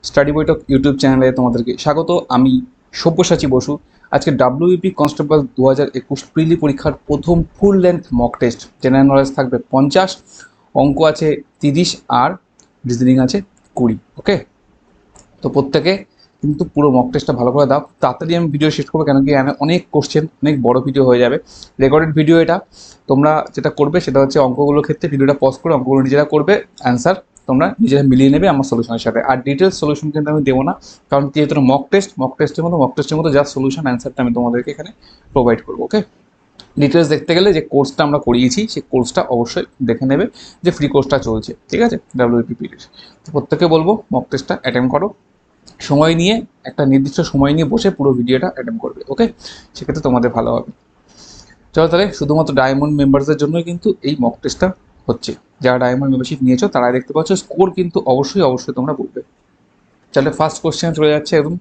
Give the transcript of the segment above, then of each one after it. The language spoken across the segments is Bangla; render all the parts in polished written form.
স্টাডি বৈঠক ইউটিউব চ্যানেলে তোমাদেরকে স্বাগত। আমি সব্যসাচী বসু। আজকে ডাব্লিউবিপি কনস্টেবল 2021 প্রিলি পরীক্ষার প্রথম full length mock test. General knowledge থাকবে 50, অঙ্ক আছে 30 আর রিজনিং আছে 20। ওকে, তো প্রত্যেকে কিন্তু পুরো মক টেস্টটা ভালো করে দাও। তাড়াতাড়ি আমি ভিডিও শেষ করবো, কেন কি অনেক কোশ্চেন, অনেক বড় ভিডিও হয়ে যাবে। রেকর্ডেড ভিডিও এটা। তোমরা যেটা করবে সেটা হচ্ছে অঙ্কগুলোর ক্ষেত্রে ভিডিওটা পজ করে অঙ্কগুলো নিজেরা করবে, অ্যান্সার তোমরা নিজেরা মিলিয়ে নেবে আমার সলিউশনের সাথে। আর ডিটেলস সলিউশন কিন্তু আমি দেবো না, কারণ যেহেতু মক টেস্টের মতো যা সলিউশন অ্যান্সারটা আমি তোমাদেরকে এখানে প্রোভাইড করবো। ওকে, ডিটেলস দেখতে গেলে যে কোর্সটা আমরা করিয়েছি সেই কোর্সটা অবশ্যই দেখে নেবে, যে ফ্রি কোর্সটা চলছে, ঠিক আছে, ডাব্লিউবিপির। তো প্রত্যেকে বলবো মক টেস্টটা অ্যাটেন্ড করো, সময় নিয়ে, একটা নির্দিষ্ট সময় নিয়ে বসে পুরো ভিডিওটা অ্যাটেন্ড করবে। ওকে, সেক্ষেত্রে তোমাদের ভালো হবে। চলো তাহলে, শুধুমাত্র ডায়মন্ড মেম্বারসদের জন্যই কিন্তু এই মক টেস্টটা হচ্ছে। যারা ডায়মন্ড মেম্বারশিপ নিয়েছো তারাই দেখতে পাচ্ছ, স্কোর কিন্তু অবশ্যই তোমরা বলবে। তাহলে ফার্স্ট কোশ্চেন চলে যাচ্ছে একদম,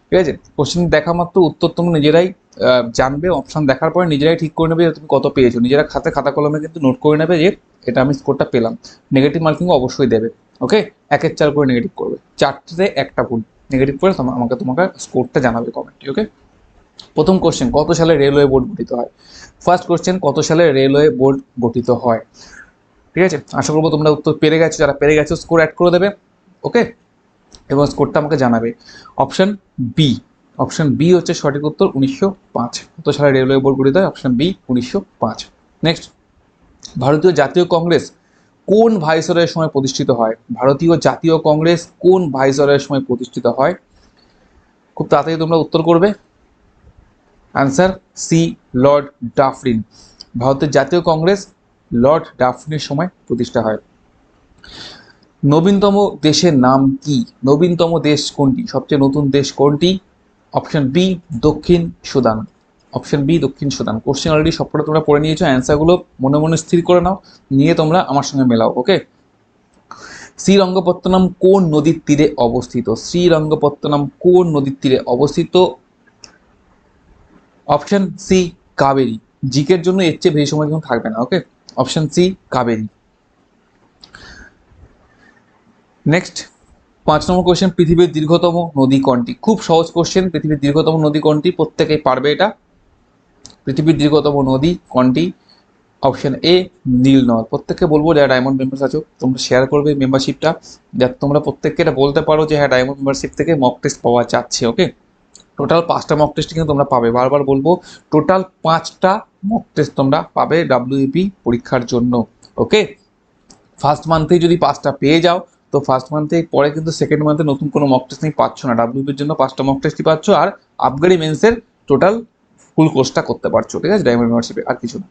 ঠিক আছে। কোশ্চেন দেখা মাত্র উত্তর তোমরা নিজেরাই জানবে, অপশন দেখার পরে নিজেরাই ঠিক করে নেবে যে তুমি কত পেয়েছো। নিজেরা খাতা কলমে কিন্তু নোট করে নেবে যে এটা আমি স্কোরটা পেলাম। নেগেটিভ মার্কিংও অবশ্যই দেবে। ওকে, 1-4 করে নেগেটিভ করবে, 4তে একটা ভুল নেগেটিভ করে তোমাকে স্কোরটা জানাবে কমেন্টে। ওকে, প্রথম কোশ্চেন, কত সালে রেলওয়ে বোর্ড গঠিত হয়? ফার্স্ট কোশ্চেন, কত সালে রেলওয়ে বোর্ড গঠিত হয়? ঠিক আছে, আশা করবো তোমরা উত্তর পেরে গেছো। যারা পেরে গেছো স্কোর অ্যাড করে দেবে। ওকে, এবং স্কোরটা আমাকে জানাবে। অপশন বি হচ্ছে সঠিক উত্তর, 1905। কত সালে রেলওয়ে বোর্ড গঠিত হয়? Option B, 1905। নেক্সট, ভারতীয় জাতীয় কংগ্রেস কোন ভাইসরয়ের সময় প্রতিষ্ঠিত হয়? ভারতীয় জাতীয় কংগ্রেস কোন ভাইসরয়ের সময় প্রতিষ্ঠিত হয়? খুব তাড়াতাড়ি তোমরা উত্তর করবে। Answer C, Lord Dufferin. ভারতের জাতীয় কংগ্রেস লর্ড ডাফরিনের সময় প্রতিষ্ঠা হয়। নবীনতম দেশের নাম কি? নবীনতম দেশ কোনটি? সবচেয়ে নতুন দেশ কোনটি? অপশন বি, দক্ষিণ সুদান। অপশন বি, দক্ষিণ সুদান। কোশ্চেন অলরেডি সবকটা তোমরা পড়ে নিয়েছো, অ্যান্সারগুলো মনে মনে স্থির করে নাও, নিয়ে তোমরা আমার সঙ্গে মেলাও। ওকে, শ্রীরঙ্গপত্তনম কোন নদীর তীরে অবস্থিত? শ্রীরঙ্গপত্তনম কোন নদীর তীরে অবস্থিত? Option C, Kaveri. জিকের জন্য এর চেয়ে বেশি সময় কিন্তু থাকবে না। Okay, option C, Kaveri. Next, 5 number question, পৃথিবীর দীর্ঘতম নদী কোনটি? খুব সহজ কোশ্চেন, পৃথিবীর দীর্ঘতম নদী কোনটি? প্রত্যেকেই পারবে এটা। পৃথিবীর দীর্ঘতম নদী কোনটি? অপশন এ, নীল নদ। প্রত্যেককে বলবো যারা ডায়মন্ড মেম্বার্স আছো তোমরা শেয়ার করবে মেম্বারশিপটা, যাতে তোমরা প্রত্যেককে এটা বলতে পারো যে হ্যাঁ, ডায়মন্ড মেম্বারশিপ থেকে মক টেস্ট পাওয়া যাচ্ছে। ওকে, টোটাল 5টা মক টেস্ট কিন্তু তোমরা পাবে, বারবার বলবো, টোটাল 5টা মক টেস্ট তোমরা পাবে ডাব্লিউপি পরীক্ষার জন্য। ওকে, ফার্স্ট মান্থেই যদি 5টা পেয়ে যাও তো ফার্স্ট মান্থে পরে কিন্তু সেকেন্ড মান্থে নতুন কোনো মক টেস্ট নেই, পাচ্ছ না। ডাব্লিউপির জন্য 5টা মক টেস্টই পাচ্ছ, আর আপগ্রেড মেন্সের টোটাল ফুল কোর্সটা করতে পারছো, ঠিক আছে, ডায়মন্ড মেম্বারশিপে, আর কিছু না।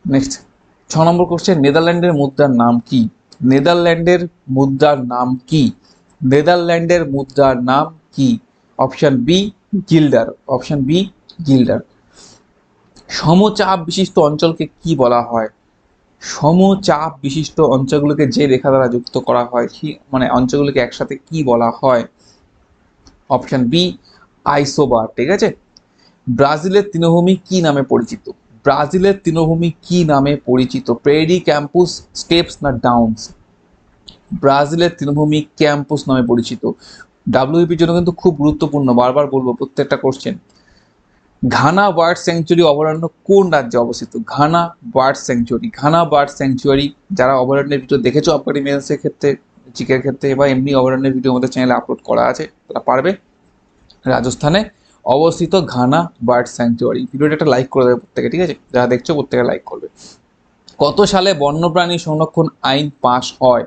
নেক্সট, 6 নম্বর কোশ্চেন, নেদারল্যান্ডের মুদ্রার নাম কি? নেদারল্যান্ডের মুদ্রার নাম কি? নেদারল্যান্ডের মুদ্রার নাম কি? Option B, guilder. Option B, guilder. সমচাপ বিশিষ্ট অঞ্চলকে কি বলা হয়? সমচাপ বিশিষ্ট অঞ্চলগুলোকে যে রেখা দ্বারা যুক্ত করা হয়, কি মানে অঞ্চলগুলোকে একসাথে কি বলা হয়? Option B, isobar. ঠিক আছে, ব্রাজিলের তৃণভূমি কি নামে পরিচিত? ব্রাজিলের তৃণভূমি কি নামে পরিচিত? প্রেরি, ক্যাম্পুস, স্টেপস না ডাউনস? ব্রাজিলের তৃণভূমি ক্যাম্পুস নামে পরিচিত। ডাব্লিউপির জন্য কিন্তু খুব গুরুত্বপূর্ণ, বারবার বলবো প্রত্যেকটা কোশ্চেন। ঘানা বার্ড স্যাংচুয়ারি অভয়ারণ্য কোন রাজ্যে অবস্থিত? Ghana bird sanctuary. Ghana bird sanctuary, যারা অভয়ারণ্যের ভিডিও দেখেছো আপকারি মেন্সের ক্ষেত্রে, জিকের ক্ষেত্রে বা এমনি অভয়ারণ্যের ভিডিও আমাদের চ্যানেলে আপলোড করা আছে, তারা পারবে। রাজস্থানে অবস্থিত ঘানা বার্ড স্যাংচুয়ারি। ভিডিওটা একটা লাইক করে দেবে প্রত্যেকে, ঠিক আছে, যারা দেখছো প্রত্যেকে লাইক করবে। কত সালে বন্যপ্রাণী সংরক্ষণ আইন পাশ হয়?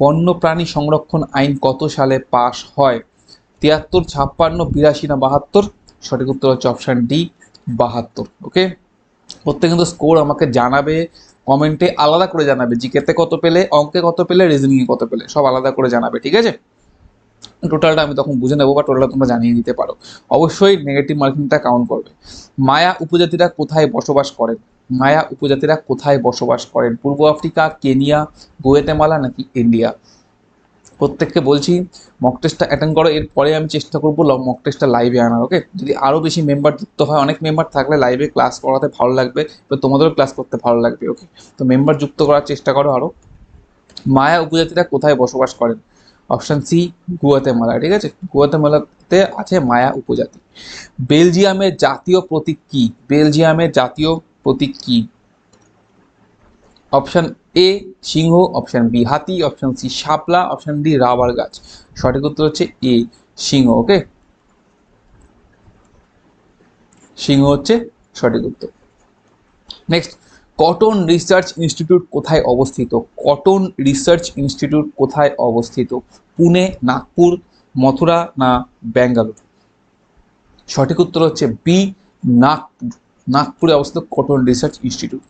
বন্যপ্রাণী সংরক্ষণ আইন কত সালে পাশ হয়? 73, 56, 82 না 72? সঠিক উত্তর হচ্ছে অপশন ডি, 72। ওকে, প্রত্যেকে কিন্তু স্কোর আমাকে জানাবে কমেন্টে, আলাদা করে জানাবে, জিকেতে কত পেলে, অঙ্কে কত পেলে, রিজনিংয়ে কত পেলে, সব আলাদা করে জানাবে, ঠিক আছে। টোটালটা আমি তখন বুঝে নেবো, বা টোটালটা তোমরা জানিয়ে দিতে পারো। অবশ্যই নেগেটিভ মার্কিংটা কাউন্ট করবে। মায়া উপজাতিরা কোথায় বসবাস করেন? মায়া উপজাতিরা কোথায় বসবাস করেন? পূর্ব আফ্রিকা, কেনিয়া, গুয়েতেমালা নাকি ইন্ডিয়া? প্রত্যেককে বলছি মক টেস্টটা অ্যাটেন্ড করো, এরপরে আমি চেষ্টা করবো মক টেস্টটা লাইভে আনার। ওকে, যদি আরও বেশি মেম্বার যুক্ত হয়, অনেক মেম্বার থাকলে লাইভে ক্লাস করাতে ভালো লাগবে, এবার তোমাদেরও ক্লাস করতে ভালো লাগবে। ওকে, তো মেম্বার যুক্ত করার চেষ্টা করো আরও। মায়া উপজাতিরা কোথায় বসবাস করেন? Option C Guatemala. ঠিক আছে, গুয়াতেমালাতে আছে মায়া উপজাতি। বেলজিয়ামের জাতীয় প্রতীক কি? বেলজিয়ামের জাতীয় প্রতীক কি? অপশন এ সিংহ, অপশন বি হাতি, অপশন সি শাপলা, অপশন ডি রাবার গাছ। সঠিক উত্তর হচ্ছে এ সিংহ। ওকে, সিংহ হচ্ছে সঠিক উত্তর। নেক্সট, কটন রিসার্চ ইনস্টিটিউট কোথায় অবস্থিত? কটন রিসার্চ ইনস্টিটিউট কোথায় অবস্থিত? পুনে, নাগপুর, মথুরা না ব্যাঙ্গালোর? সঠিক উত্তর হচ্ছে বি নাগপুর। নাগপুরে অবস্থিত কটন রিসার্চ ইনস্টিটিউট।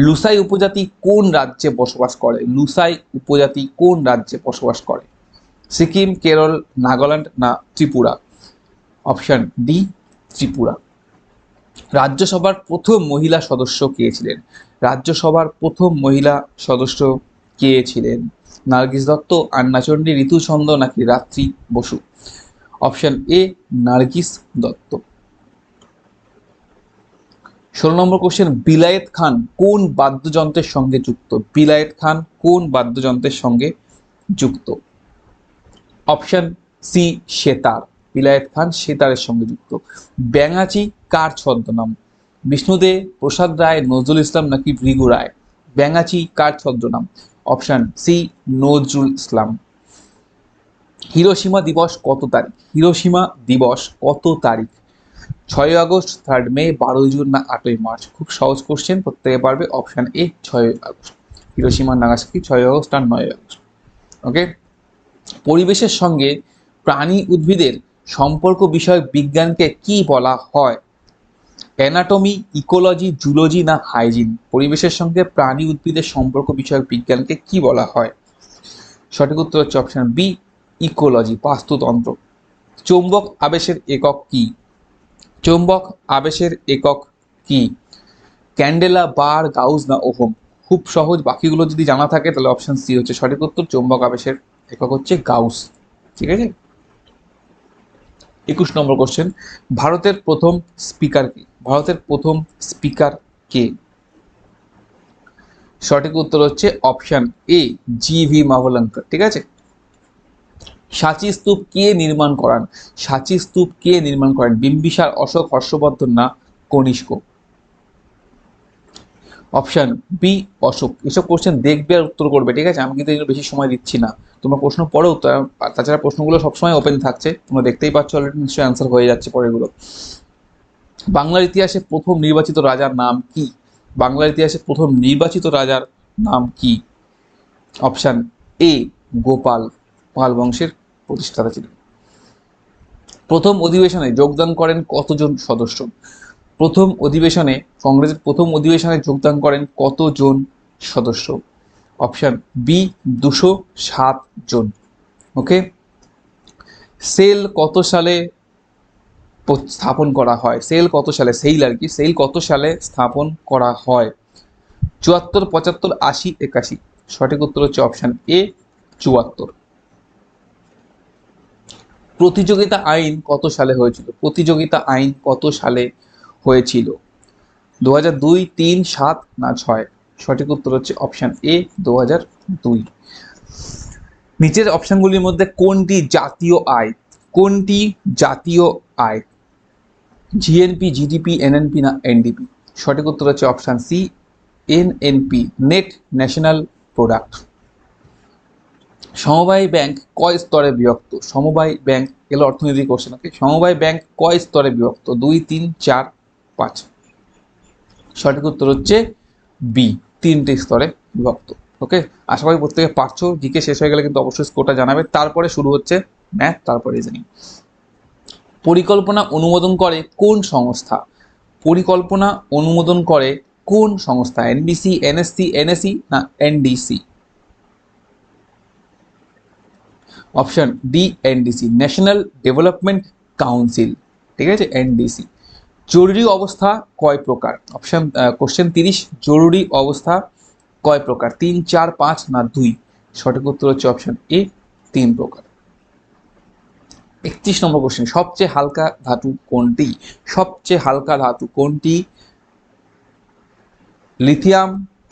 লুসাই উপজাতি কোন রাজ্যে বসবাস করে? লুসাই উপজাতি কোন রাজ্যে বসবাস করে? সিকিম, কেরল, নাগাল্যান্ড না ত্রিপুরা? Option D Tripura. রাজ্যসভার প্রথম মহিলা সদস্য কে ছিলেন? রাজ্যসভার প্রথম মহিলা সদস্য কে ছিলেন? নার্গিস দত্ত, আন্নাচণ্ডী, ঋতুচন্দ্র নাকি রাত্রি বসু? Option A Nargis Dutt. 16 নম্বর কোশ্চেন, বিলায়েত খান কোন বাদ্যযন্ত্রের সঙ্গে যুক্ত? বিলায়েত খান কোন বাদ্যযন্ত্রের সঙ্গে যুক্ত? Option C sitar. বিলায়েত খান সেতারের সঙ্গে যুক্ত। ব্যাঙাচি কার ছদ্মনাম? বিষ্ণুদেব, প্রসাদ রায়, নজরুল ইসলাম নাকি ভৃগু রায়? ব্যাঙাচি কার ছদ্মনাম? Option C Nazrul Islam. Hiroshima দিবস কত তারিখ? হিরোশিমা দিবস কত তারিখ? 6 আগস্ট, 3 মে, 12 জুন না 8 মার্চ? খুব সহজ কোশ্চেন, প্রত্যেকে পারবে। Option A 6 August. Hiroshima Nagasaki 6 August আর 9 আগস্ট। ওকে, পরিবেশের সঙ্গে প্রাণী উদ্ভিদের সম্পর্ক বিষয়ক বিজ্ঞানকে কি বলা হয়? অ্যানাটমি, ইকোলজি, জুলজি না হাইজিন? পরিবেশের সঙ্গে প্রাণী উদ্ভিদের সম্পর্ক বিষয়ক বিজ্ঞানকে কি বলা হয়? সঠিক উত্তর হচ্ছে অপশন বি ইকোলজি, বাস্তুতন্ত্র। চৌম্বক আবেশের একক কি? চৌম্বক আবেশের একক কি? ক্যান্ডেলা, বার, গাউস না ওহম? খুব সহজ, বাকিগুলো যদি জানা থাকে তাহলে অপশন সি হচ্ছে সঠিক উত্তর। চৌম্বক আবেশের একক হচ্ছে গাউস। ঠিক আছে, 21 নম্বর কোশ্চেন, ভারতের প্রথম স্পিকার কে? ভারতের প্রথম স্পিকার কে? সঠিক উত্তর হচ্ছে অপশন এ জি ভি মাভলঙ্কর। ঠিক আছে, সাঁচি স্তূপ কে নির্মাণ করান? সাঁচি স্তূপ কে নির্মাণ করেন? বিম্বিসার, অশোক, হর্ষবর্ধন না কনিষ্ক? Option B Ashok. এসব কোশ্চেন দেখবে আর উত্তর করবে। ঠিক আছে, আমি কিন্তু এগুলো বেশি সময় দিচ্ছি না, তোমরা প্রশ্ন পড়ো। তাছাড়া প্রশ্নগুলো সবসময় ওপেন থাকছে, তোমরা দেখতেই পাচ্ছ অলরেডি, নিশ্চয়ই অ্যান্সার হয়ে যাচ্ছে পরেরগুলো। বাংলার ইতিহাসে প্রথম নির্বাচিত রাজার নাম কি? বাংলার ইতিহাসে প্রথম নির্বাচিত রাজার নাম কি? অপশন এ গোপাল, পাল বংশের প্রতিষ্ঠাতা ছিলেন। প্রথম অধিবেশনে যোগদান করেন কতজন সদস্য? প্রথম অধিবেশনে, কংগ্রেসের প্রথম অধিবেশনে যোগদান করেন কতজন সদস্য? অপশন বি 207 জন। ওকে, সেল কত সালে স্থাপন করা হয়? সেল কত সালে, সেল আর কি, সেল কত সালে স্থাপন করা হয়? 74, 75, 80, 81? সঠিক উত্তর হচ্ছে অপশন এ 74। প্রতিযোগিতা আইন কত সালে হয়েছিল? প্রতিযোগিতা আইন কত সালে হয়েছিল? 2002, 3, 7 না 6? সঠিক উত্তর হচ্ছে অপশন এ 2002। নিচের অপশনগুলির মধ্যে কোনটি জাতীয় আয়? কোনটি জাতীয় আয়? জিএনপি, জিডিপি, এনএনপি না এনডিপি? সঠিক উত্তর হচ্ছে option C NNP, net national product. সমবায় ব্যাংক কয় স্তরে বিভক্ত? সমবায় ব্যাংক, এগুলো অর্থনৈতিক কোশ্চেন। ওকে, সমবায় ব্যাংক কয় স্তরে বিভক্ত? 2, 3, 4, 5? সঠিক উত্তর হচ্ছে বি 3টে স্তরে বিভক্ত। ওকে, আশা করি প্রত্যেকে পারছো। জিকে শেষ হয়ে গেলে কিন্তু অবশ্যই স্কোরটা জানাবে। তারপরে শুরু হচ্ছে ম্যাথ, তারপরে রিজনিং। পরিকল্পনা অনুমোদন করে কোন সংস্থা? পরিকল্পনা অনুমোদন করে কোন সংস্থা? এনবিসি, এনএসসি, এনএসি না NDC? Option D NDC, national development council. ঠিক আছে, এনডিসি। জরুরি অবস্থা কয় প্রকার? অপশন কোশ্চেন 30, জরুরি অবস্থা কয় প্রকার? 3, 4, 5 না 2? সঠিক উত্তর হচ্ছে অপশন এ 3 প্রকার। 31 নম্বর কোশ্চেন, সবচেয়ে হালকা ধাতু কোনটি? সবচেয়ে হালকা ধাতু কোনটি? লিথিয়াম,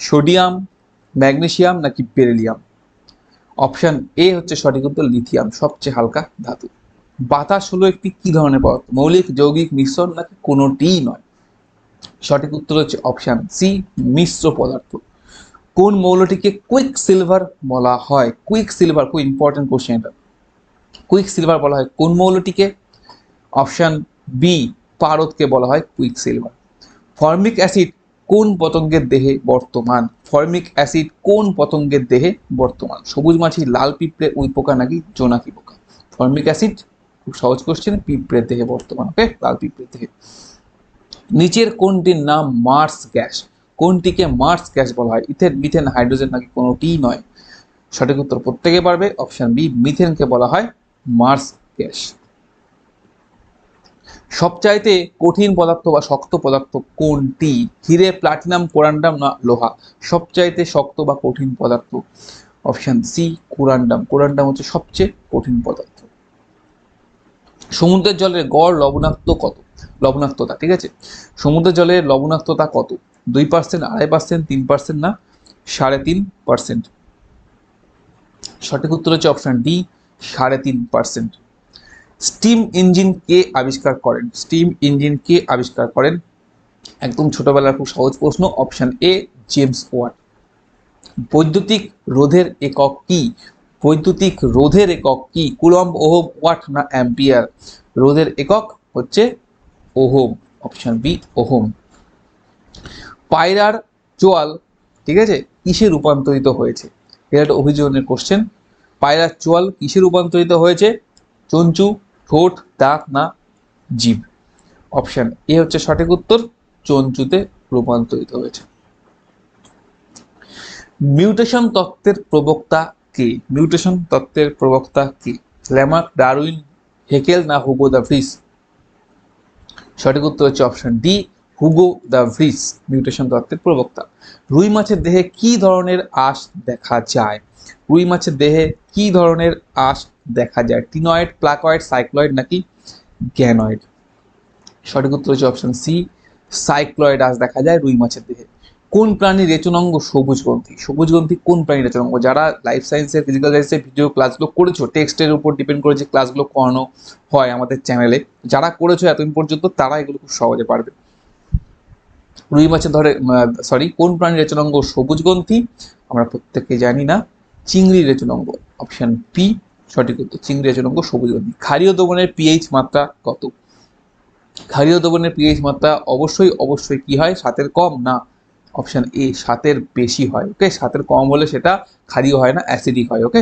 সোডিয়াম, ম্যাগনেসিয়াম নাকি বেরিলিয়াম? অপশন এ হচ্ছে সঠিক উত্তর, লিথিয়াম সবচেয়ে হালকা ধাতু। বাতাস হলো একটি কি ধরনের পদার্থ? মৌলিক, যৌগিক, মিশ্রণ নাকি কোনোটিই নয়? সঠিক উত্তর হচ্ছে অপশন সি, মিশ্র পদার্থ। কোন মৌলটিকে কুইক সিলভার বলা হয়? কুইক সিলভার, খুব ইম্পর্টেন্ট কোশ্চেন এটা। কুইক সিলভার বলা হয় কোন মৌলটিকে? অপশন বি, পারদকে বলা হয় কুইক সিলভার। ফর্মিক অ্যাসিড কোন পতঙ্গের দেহে বর্তমান? ফর্মিক অ্যাসিড কোন পতঙ্গের দেহে বর্তমান? সবুজ মাছি, লাল পিঁপড়ে, উইপোকা নাকি জোনাকি পোকা? ফর্মিক অ্যাসিড, খুব সহজ কোশ্চেন, পিঁপড়ের দেহে বর্তমান। ওকে, লাল পিঁপড়ের দেহে। নিচের কোনটির নাম মার্স গ্যাস? কোনটিকে মার্স গ্যাস বলা হয়? ইথেন, মিথেন, হাইড্রোজেন নাকি কোনোটিই নয়? সঠিক উত্তর প্রত্যেকে পারবে, অপশন বি, মিথেনকে বলা হয় মার্স গ্যাস। সবচাইতে কঠিন পদার্থ বা শক্ত পদার্থ কোনটি? হিরে, প্লাটিনাম, কোরান্ডাম না লোহা? সবচাইতে শক্ত বা কঠিন পদার্থ? Option C, corundum. কোরান্ডাম হচ্ছে সবচেয়ে কঠিন পদার্থ। সমুদ্রের জলের গড় লবণাক্ততা, ঠিক আছে? সমুদ্রের জলের লবণাক্ততা কত? 2%, 2.5%, 3% না 3.5%? সঠিক উত্তর হচ্ছে অপশন ডি, 3.5%। স্টিম ইঞ্জিন কে আবিষ্কার করেন? স্টিম ইঞ্জিন কে আবিষ্কার করেন? একদম ছোটবেলার খুব সহজ প্রশ্ন, অপশন এ, জেমস ওয়াট। বৈদ্যুতিক রোধের একক কি? বৈদ্যুতিক রোধের একক কি? কুলম্ব, ওহম, ওয়াট না অ্যাম্পিয়ার? রোধের একক হচ্ছে ওহম, অপশন বি, ওহম। পায়রার চোয়াল, ঠিক আছে, কিসে রূপান্তরিত হয়েছে? এটা একটা অভিযোজনের কোশ্চেন। পায়রার চোয়াল কিসে রূপান্তরিত হয়েছে? চঞ্চু, ঠোঁট, দাঁত না জিভ? অপশন এ হচ্ছে সঠিক উত্তর, চঞ্চুতে রূপান্তরিত হয়েছে। মিউটেশন তত্ত্বের প্রবক্তা কে? মিউটেশন তত্ত্বের প্রবক্তা কে? ল্যামার্ক, ডারউইন, হেকেল না হুগো দ্য ভ্রিস? সঠিক উত্তর হচ্ছে option D, Hugo the Vries mutation তত্ত্বের প্রবক্তা। রুই মাছের দেহে কি ধরনের আঁশ দেখা যায়? রুই মাছের দেহে কি ধরনের আঁশ দেখা যায়? টিনয়েড, প্লাকয়েড, সাইক্লয়েড নাকি গ্যানয়েড? সঠিক উত্তর হচ্ছে অপশন সি, সাইক্লয়েড আঁশ দেখা যায় রুই মাছের দেহে। কোন প্রাণীর রেচনাঙ্গ সবুজ গ্রন্থি? সবুজ গ্রন্থি কোন প্রাণীর রেচনাঙ্গ? যারা লাইফ সায়েন্সের, ফিজিক্যাল সায়েন্সের ভিডিও ক্লাসগুলো করেছো, টেক্সটের উপর ডিপেন্ড করে যে ক্লাসগুলো করানো হয় আমাদের চ্যানেলে, যারা করেছো এতদিন পর্যন্ত তারা এগুলো খুব সহজে পারবে। রুই মাছের কোন প্রাণীর রেচনাঙ্গ সবুজ গ্রন্থি? আমরা প্রত্যেকে জানি না, চিংড়ির রেচনাঙ্গ, অপশন পি সঠিক উত্তর, চিংড়ি রেচনাঙ্গ সবুজ গ্রন্থি। ক্ষারীয় দ্রবণের পিএইচ মাত্রা কত? ক্ষারীয় দ্রবণের পিএইচ মাত্রা অবশ্যই কি হয়? 7-এর কম না অপশন এ, 7-এর বেশি হয়। ওকে, 7-এর কম হলে সেটা ক্ষারীয় হয় না, অ্যাসিডিক হয়। ওকে,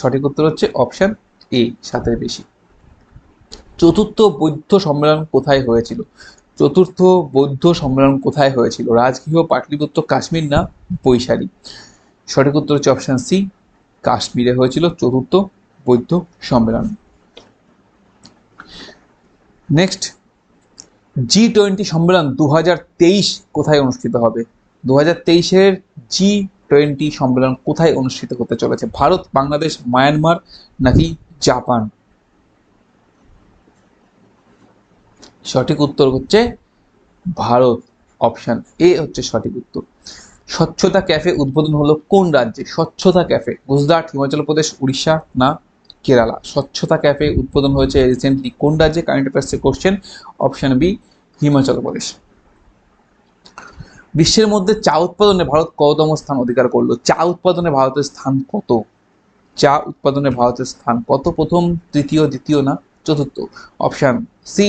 সঠিক উত্তর হচ্ছে অপশন এ, 7-এর বেশি। চতুর্থ বৌদ্ধ সম্মেলন কোথায় হয়েছিল? চতুর্থ বৌদ্ধ সম্মেলন কোথায় হয়েছিল? রাজগৃহ, পাটলিপুত্র, কাশ্মীর না বৈশালী? সঠিক উত্তর হচ্ছে অপশন সি, কাশ্মীরে হয়েছিল চতুর্থ বৌদ্ধ সম্মেলন। নেক্সট, G20 সম্মেলন 2023 কোথায় অনুষ্ঠিত হবে? 2023-এর G20 সম্মেলন কোথায় অনুষ্ঠিত হতে চলেছে? ভারত, বাংলাদেশ, মায়ানমার নাকি জাপান? সঠিক উত্তর হচ্ছে ভারত, অপশন এ হচ্ছে সঠিক উত্তর। স্বচ্ছতা ক্যাফে উদ্বোধন হলো কোন রাজ্যে? স্বচ্ছতা ক্যাফে, গুজরাট, হিমাচল প্রদেশ, উড়িষ্যা না কেরালা? স্বচ্ছতা ক্যাফে উদ্বোধন হয়েছে রিসেন্টলি কোন রাজ্যে? কারেন্ট অ্যাফেয়ার্সের question, option B, Himachal Pradesh. বিশ্বের মধ্যে চা উৎপাদনে ভারত কততম স্থান অধিকার করলো? চা উৎপাদনে ভারতের স্থান কত? চা উৎপাদনে ভারতের স্থান কত? প্রথম, তৃতীয়, দ্বিতীয় না চতুর্থ? অপশন সি,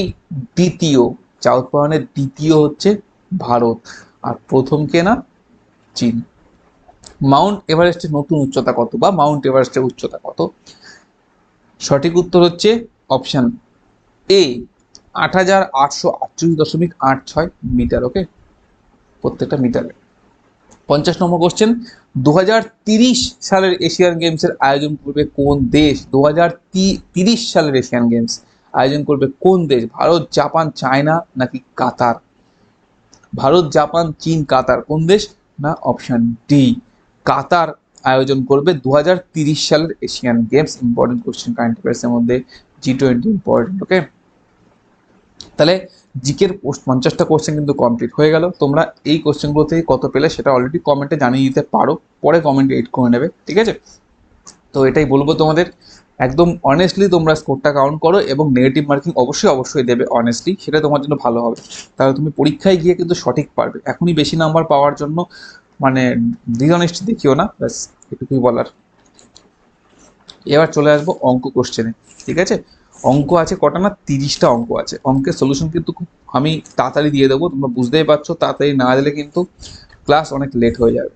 দ্বিতীয়। চা উৎপাদনের দ্বিতীয় হচ্ছে ভারত, আর প্রথম কে না? চীন। মাউন্ট এভারেস্টের নতুন উচ্চতা কত, বা মাউন্ট এভারেস্টের উচ্চতা কত? সঠিক উত্তর হচ্ছে অপশন এ, 8,838.86 মিটার। ওকে, প্রত্যেকটা মিটারে। 50 নম্বর কোশ্চেন, 2030 সালের এশিয়ান গেমসের আয়োজন করবে কোন দেশ? 2030 সালের এশিয়ান গেমস আয়োজন করবে কোন দেশ? ভারত, জাপান, চায়না নাকি কাতার? ভারত, জাপান, চীন, কাতার, কোন দেশ? না অপশন ডি, কাতার আয়োজন করবে 2030 সালের Asian Games. Important question current অ্যাফেয়ার্সের মধ্যে, G20 ইম্পর্টেন্ট। ওকে, তাহলে জিকের 50টা কোশ্চেন কিন্তু কমপ্লিট হয়ে গেল। তোমরা এই কোশ্চেনগুলো থেকে কত পেলে সেটা অলরেডি কমেন্টে জানিয়ে দিতে পারো, পরে কমেন্টে এড করে নেবে, ঠিক আছে? তো এটাই বলবো তোমাদের, একদম অনেস্টলি তোমরা স্কোরটা কাউন্ট করো এবং নেগেটিভ মার্কিং অবশ্যই অবশ্যই দেবে অনেস্টলি, সেটা তোমার জন্য ভালো হবে। তাহলে তুমি পরীক্ষায় গিয়ে কিন্তু সঠিক পারবে। এখনই বেশি নাম্বার পাওয়ার জন্য মানে ডিসঅনেস্টি দেখিও না, ব্যাস এটুকুই বলার। এবার চলে আসবো অঙ্ক কোশ্চেনে, ঠিক আছে? অঙ্ক আছে কটা না, 30টা অঙ্ক আছে। অঙ্কের সলিউশন কিন্তু খুব আমি তাড়াতাড়ি দিয়ে দেবো, তোমরা বুঝতেই পারছো, তাড়াতাড়ি না দিলে কিন্তু ক্লাস অনেক লেট হয়ে যাবে।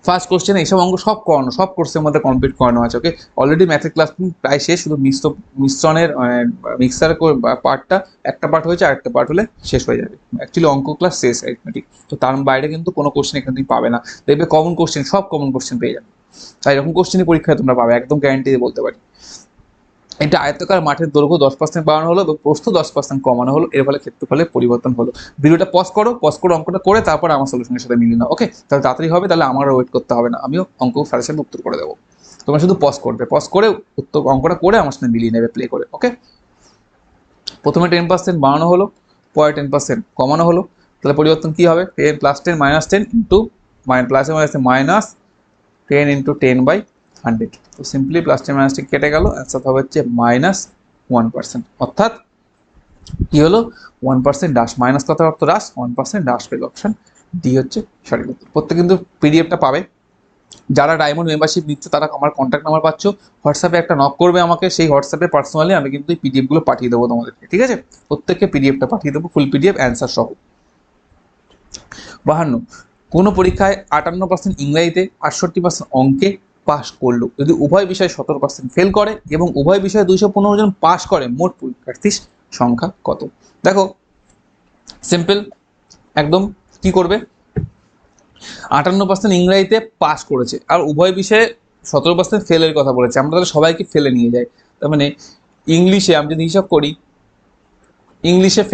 ফার্স্ট কোশ্চেন, এইসব অঙ্ক সব করানো, সব কোর্সের মধ্যে কমপ্লিট করানো আছে, ওকে? অলরেডি ম্যাথের ক্লাস প্রায় শেষ, শুধু মিশ্রণের মিক্সার পার্টটা, একটা পার্ট হয়েছে, আরেকটা পার্ট হলে শেষ হয়ে যাবে। অ্যাকচুয়ালি অঙ্ক ক্লাস শেষ অ্যারিথমেটিক, তো তার বাইরে কিন্তু কোনো কোশ্চেন এখানে তুমি পাবে না। দেখবে কমন কোশ্চেন, সব কমন কোশ্চেন পেয়ে যাবে। তাই এরকম কোশ্চেনই পরীক্ষায় তোমরা পাবে, একদম গ্যারান্টি দিয়ে বলতে পারি। এটা আয়তকার মাঠের দৈর্ঘ্য 10% বাড়ানো হলো এবং প্রস্থ 10% কমানো হলো, এর ফলে ক্ষেত্রফলের পরিবর্তন হলো। ভিডিওটা পজ করে অঙ্কটা করে তারপর আমার সলিউশনের সাথে মিলিয়ে নাও, ওকে? তাহলে তাড়াতাড়ি হবে, তাহলে আমারও ওয়েট করতে হবে না, আমিও অঙ্ক সাথে সাথে উত্তর করে দেবো। তোমরা শুধু পজ করবে, পজ করে উত্তর অঙ্কটা করে আমার সাথে মিলিয়ে নেবে প্লে করে, ওকে? প্রথমে 10% বাড়ানো হলো, পরে 10% কমানো হলো, তাহলে পরিবর্তন কি হবে? 10 + 10 - 10 ইন্টু প্লাসে মাইনাসে -10 ইন্টু 10/100। তো সিম্পলি প্লাস 10 - 10 কেটে গেল, অ্যান্সার হবে হচ্ছে -1%। অর্থাৎ কি হলো? 1% হ্রাস, মাইনাস কথার অর্থ হ্রাস, 1% হ্রাস পেল। অপশন ডি হচ্ছে সঠিক উত্তর। প্রত্যেকে কিন্তু পিডিএফটা পাবে। যারা ডায়মন্ড মেম্বারশিপ নিচ্ছে তারা আমার কন্ট্যাক্ট নাম্বার পাচ্ছ, হোয়াটসঅ্যাপে একটা নক করবে আমাকে, সেই হোয়াটসঅ্যাপে পার্সোনালি আমি কিন্তু এই পিডিএফগুলো পাঠিয়ে দেবো তোমাদেরকে, ঠিক আছে? প্রত্যেককে পিডিএফটা পাঠিয়ে দেবো, ফুল পিডিএফ অ্যান্সার সহ। 52, কোনো পরীক্ষায় 58% ইংরাজিতে, 68% অঙ্কে পাস করলো, যদি উভয় বিষয়ে 17% ফেল করে এবং উভয় বিষয়ে 215 জন পাস করে, মোট পরীক্ষার্থীর সংখ্যা কত? দেখো সিম্পল, একদম কি করবে? 58% ইংরাজিতে পাস করেছে আর উভয় বিষয়ে 17% ফেলের কথা বলেছে, আমরা তাহলে সবাইকে ফেলে নিয়ে যাই। তার মানে ইংলিশে আমি যদি হিসাব করি, ইংলিশে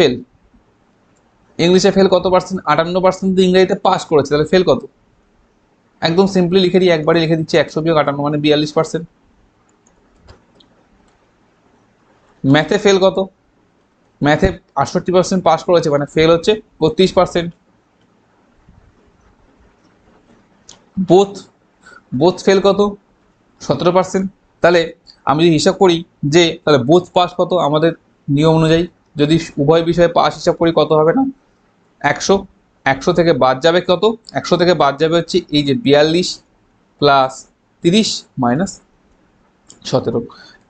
ফেল, কত পার্সেন্ট? 58% ইংরেজিতে পাস করেছে, তাহলে ফেল কত? একদম সিম্পলি লিখে দিই, একবারে লিখে দিচ্ছি, 100 বিয়োগ 58 মানে 42%। ম্যাথে ফেল কত? ম্যাথে 68% পাস করেছে, মানে ফেল হচ্ছে 32%। বোথ, ফেল কত? 17%। তাহলে আমি যদি হিসাব করি যে তাহলে বোথ পাস কত, আমাদের নিয়ম অনুযায়ী যদি উভয় বিষয়ে পাস হিসাব করি কত হবে না 100। 100 থেকে বাদ যাবে কত? 100 থেকে বাদ যাবে হচ্ছে এই যে 42 প্লাস 30 মাইনাস 17।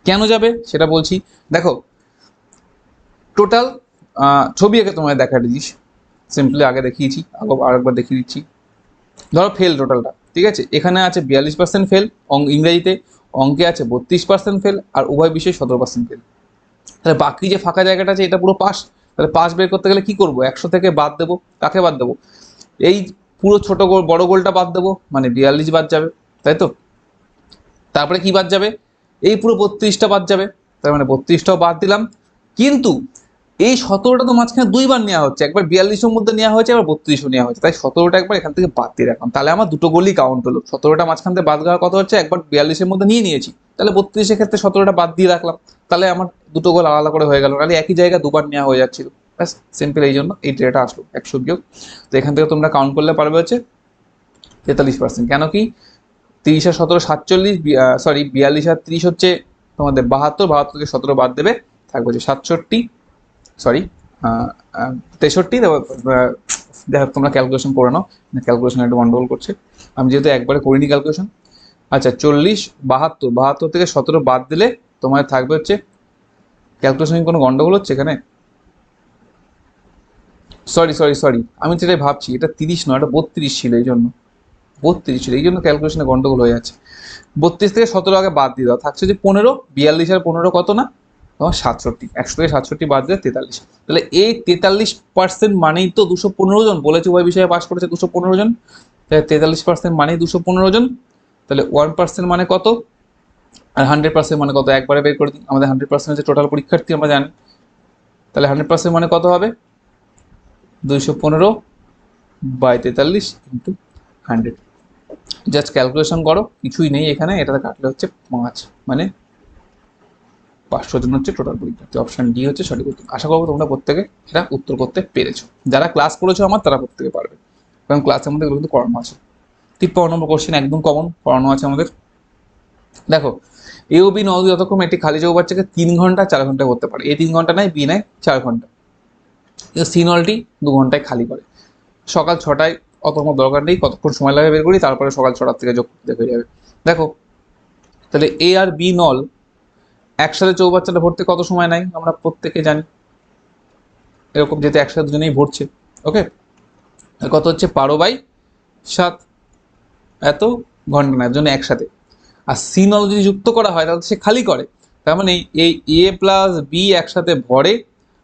কেন যাবে সেটা বলছি। দেখো টোটাল ছবি আগে তোমায় দেখাতে দিস, সিম্পলি আগে দেখিয়েছি, আরেকবার দেখিয়ে দিচ্ছি। ধরো ফেল টোটালটা, ঠিক আছে? এখানে আছে 42% ফেল ইংরেজিতে, অঙ্কে আছে 32% ফেল, আর উভয় বিষয়ে 17% ফেল। তাহলে বাকি যে ফাঁকা জায়গাটা আছে এটা পুরো পাস। তাহলে পাস বের করতে গেলে কি করবো? 100 থেকে বাদ দেবো, কাকে বাদ দেবো? এই পুরো ছোট গোল বড় গোলটা বাদ দেবো, মানে 42 বাদ যাবে, তাই তো? তারপরে কি বাদ যাবে? এই পুরো 32টা বাদ যাবে, তার মানে 32টাও বাদ দিলাম। কিন্তু এই 17টা তো মাঝখানে দুইবার নেওয়া হচ্ছে, একবার 42-এর মধ্যে নেওয়া হয়েছে, আবার 32-ও নেওয়া হয়েছে, তাই 17টা একবার এখান থেকে বাদ দিয়ে রাখলাম, তাহলে আমার দুটো গোলই কাউন্ট হলো। 17টা মাঝখান থেকে বাদ দেওয়ার কথা হচ্ছে, একবার 42-এর মধ্যে নিয়ে নিয়েছি, তাহলে 32-এর ক্ষেত্রে 17টা বাদ দিয়ে রাখলাম, তাহলে আমার দুটো গোল আলাদা করে হয়ে গেল, তাহলে একই জায়গায় দুবার নেওয়া হয়ে যাচ্ছিল। ব্যাস সিম্পল, এই জন্য এই ডেটা আসলো 100 বিয়োগ। তো এখান থেকে তোমরা কাউন্ট করলে পারবে হচ্ছে 43%। কেন কি? 30 আর 17 47, সরি 42 আর 30 হচ্ছে তোমাদের 72, 72 থেকে 17 বাদ দেবে, থাকবে হচ্ছে 67, সরি 63। দেখো তোমরা ক্যালকুলেশন করে নাও, ক্যালকুলেশন একটু গন্ডগোল করছে, আমি যেহেতু একবারে করিনি ক্যালকুলেশন। আচ্ছা 40, 72, 72 থেকে 17 বাদ দিলে তোমার থাকবে হচ্ছে, ক্যালকুলেশন কোনো গন্ডগোল হচ্ছে এখানে? সরি আমি যেটাই ভাবছি, এটা 30 নয়, এটা 32 ছিল, এই জন্য 32 ছিল, এই জন্য ক্যালকুলেশনে গন্ডগোল হয়ে যাচ্ছে। 32 থেকে 17 আগে বাদ দিয়ে দাও, থাকছে যে 15, 42 আর 15 কত না তোমার 67, 100 থেকে 67 বাদ দিলে 43। তাহলে এই 43% মানেই তো 215 জন, বলেছে উভয় বিষয়ে পাস করেছে 215 জন, তাহলে 43% মানেই 215 জন। তাহলে 1% মানে কত, আর 100% মানে কত, একবারে বের করে দিই। আমাদের 100% হচ্ছে টোটাল পরীক্ষার্থী আমরা জানি, তাহলে 100% মানে কত হবে? 215/43 ইন্টু 100। জাস্ট ক্যালকুলেশন করো, কিছুই নেই এখানে, এটাতে কাটলে হচ্ছে 5, মানে 500 জন হচ্ছে টোটাল পরীক্ষার্থী। অপশন ডি হচ্ছে সঠিক উত্তর। আশা করবো তোমরা প্রত্যেকে এটা উত্তর করতে পেরেছো, যারা ক্লাস করেছো আমার তারা প্রত্যেকে পারবে, কারণ ক্লাসের মধ্যে এগুলো কিন্তু করানো আছে। 53 নম্বর কোশ্চেন একদম কমন করানো আছে আমাদের। দেখো এ ও বি নল যতক্ষণ একটি খালি চৌবাচ্চাকে 3 ঘন্টা 4 ঘন্টা করতে পারে, এ 3 ঘন্টা নেয়, বি নেয় 4 ঘন্টা, সি নলটি 2 ঘন্টায় খালি করে। সকাল 6টায় অত কোনো দরকার নেই, কতক্ষণ সময় লাগে বের করি, তারপরে সকাল 6টার থেকে যোগ করতে হয়ে যাবে। দেখো তাহলে এ আর বি নল একসাথে চৌবাচ্চাটা ভরতে কত সময় নেয় আমরা প্রত্যেকে জানি, এরকম যেহেতু একসাথে দুজনেই ভরছে। ওকে, কত হচ্ছে 12/7 এত ঘন্টা নেয় জন্য একসাথে। আর সি নল যদি যুক্ত করা হয় তাহলে সে খালি করে, তার মানে এই এ প্লাস বি একসাথে ভরে,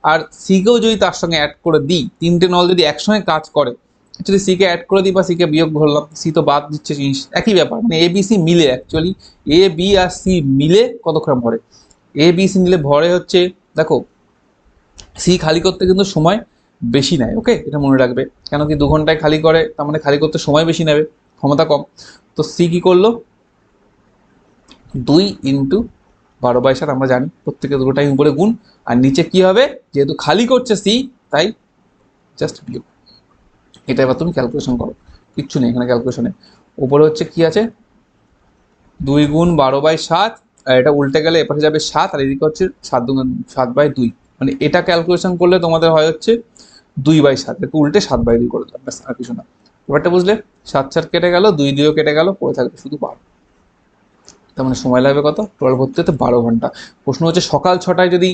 আর সিকেও যদি তার সঙ্গে অ্যাড করে দিই, তিনটে নল যদি একসঙ্গে কাজ করে, যদি সিকে অ্যাড করে দিই বা সিকে বিয়োগ ধরলাম, সি তো বাদ দিচ্ছে জিনিস, একই ব্যাপার, মানে এ বি সি মিলে actually A B R C মিলে কতক্ষণ ভরে, এ বি সি মিলে ভরে হচ্ছে, দেখো সি খালি করতে কিন্তু সময় বেশি নেয়। ওকে, এটা মনে রাখবে, কেন কি 2 ঘন্টায় খালি করে, তার মানে খালি করতে সময় বেশি নেবে, ক্ষমতা কম। তো সি কি করলো, 2 × 12/7, আমরা জানি প্রত্যেকে দুটো টাইম উপরে গুণ, আর নিচে কি হবে, যেহেতু খালি করছে সি তাই জাস্ট বিয়োগ। এটা এবার তুমি ক্যালকুলেশন করো, কিচ্ছু নেই এখানে ক্যালকুলেশনে। উপরে হচ্ছে কি আছে, 2 × 12/7, আর এটা উল্টে গেলে এপাশে যাবে 7, আর এদিকে হচ্ছে 7/2, মানে এটা ক্যালকুলেশন করলে তোমাদের হয় হচ্ছে 2/7, একটু উল্টে 7/2 করে দিলাম, ব্যাস আর কিছু না। ব্যাপারটা বুঝলে, 7 কেটে গেল, 2 কেটে গেল, পড়ে থাকবে শুধু 12। তার মানে সময় লাগবে কত, টোটাল ভর্তি হতে 12 ঘন্টা। প্রশ্ন হচ্ছে সকাল 6টায় যদি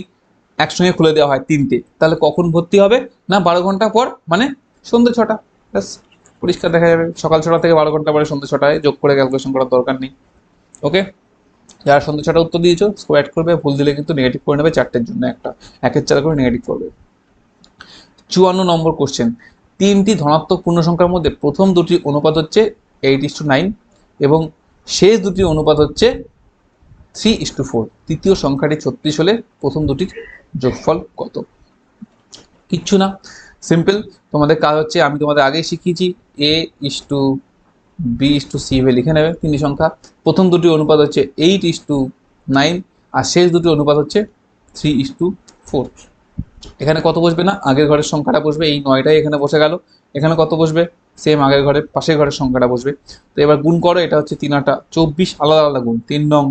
একসঙ্গে খুলে দেওয়া হয় তিনটে, তাহলে কখন ভর্তি হবে, না 12 ঘন্টা পর, মানে সন্ধ্যে 6টা, ব্যাস পরিষ্কার দেখা যাবে। সকাল 6টা থেকে 12 ঘন্টা পরে সন্ধ্যে 6টায়, যোগ করে ক্যালকুলেশন করার দরকার নেই। ওকে, যারা সন্ধ্যে 6টা উত্তর দিয়েছো স্কোর অ্যাড করবে, ভুল দিলে কিন্তু নেগেটিভ করে নেবে, 4টের জন্য একটা, 1-4 করে নেগেটিভ করবে। 54 নম্বর কোশ্চেন, তিনটি ধনাত্মক পূর্ণ সংখ্যার মধ্যে প্রথম দুটি অনুপাত হচ্ছে 8:9 এবং শেষ দুটি অনুপাত হচ্ছে 3:4, তৃতীয় সংখ্যাটি 36 হলে প্রথম দুটির যোগফল কত? কিচ্ছু না, সিম্পল। তোমাদের কাজ হচ্ছে, আমি তোমাদের আগেই শিখিয়েছি, A:B:C ভেবে লিখে নেবে তিনটি সংখ্যা, প্রথম দুটি অনুপাত হচ্ছে 8:9 আর শেষ দুটি অনুপাত হচ্ছে 3:4। এখানে কত বসবে, না আগের ঘরের সংখ্যাটা বসবে, এই 9টাই এখানে বসে গেল, এখানে কত বসবে, সেম আগের ঘরের পাশের ঘরের সংখ্যাটা বসবে। তো এবার গুণ করো, এটা হচ্ছে 3 × 24, আলাদা আলাদা গুণ, 3 নং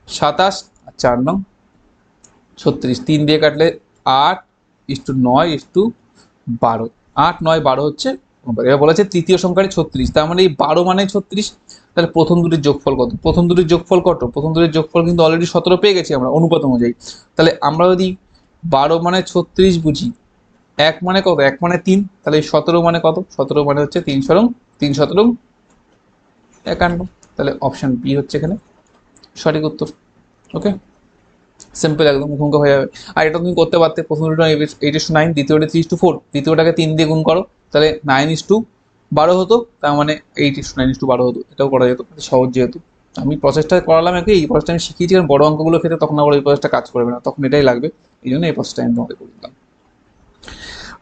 27 আর 4 নং 36, 3 দিয়ে কাটলে 8:9:12, 8, 9, 12 হচ্ছে। এবার বলেছে তৃতীয় সংখ্যাটি 36, তার মানে এই 12 মানে 36, তাহলে প্রথম দুটির যোগফল কত, প্রথম দুটির যোগফল কত, প্রথম দুটির যোগফল কিন্তু অলরেডি 17 পেয়ে গেছি আমরা অনুপাত অনুযায়ী। তাহলে আমরা যদি 12 মানে 36 বুঝি, 1 মানে কত, 1 মানে 3, তাহলে এই 17 মানে কত, 17 মানে হচ্ছে 3 × 3 = 51, তাহলে অপশন বি হচ্ছে এখানে সঠিক উত্তর। ওকে, সিম্পল, একদম মুখোমুখি হয়ে যাবে। আর এটা তুমি করতে পারতে, প্রথম দুটো 8:9, দ্বিতীয়টা 3:4, তৃতীয়টাকে 3 দিয়ে গুণ করো, তাহলে 9:12 হতো, তার মানে 8:9:12 হতো, এটাও করা যেত, সহজ যেহেতু। আমি প্রসেসটা করালাম, একে এই প্রসেসটা আমি শিখিয়েছি, কারণ বড় অঙ্কগুলো ক্ষেত্রে তখন আবার এই প্রসেসটা কাজ করবে না, তখন এটাই লাগবে, এই জন্য এই প্রসেসটা আমি তোমাদের করে দিলাম।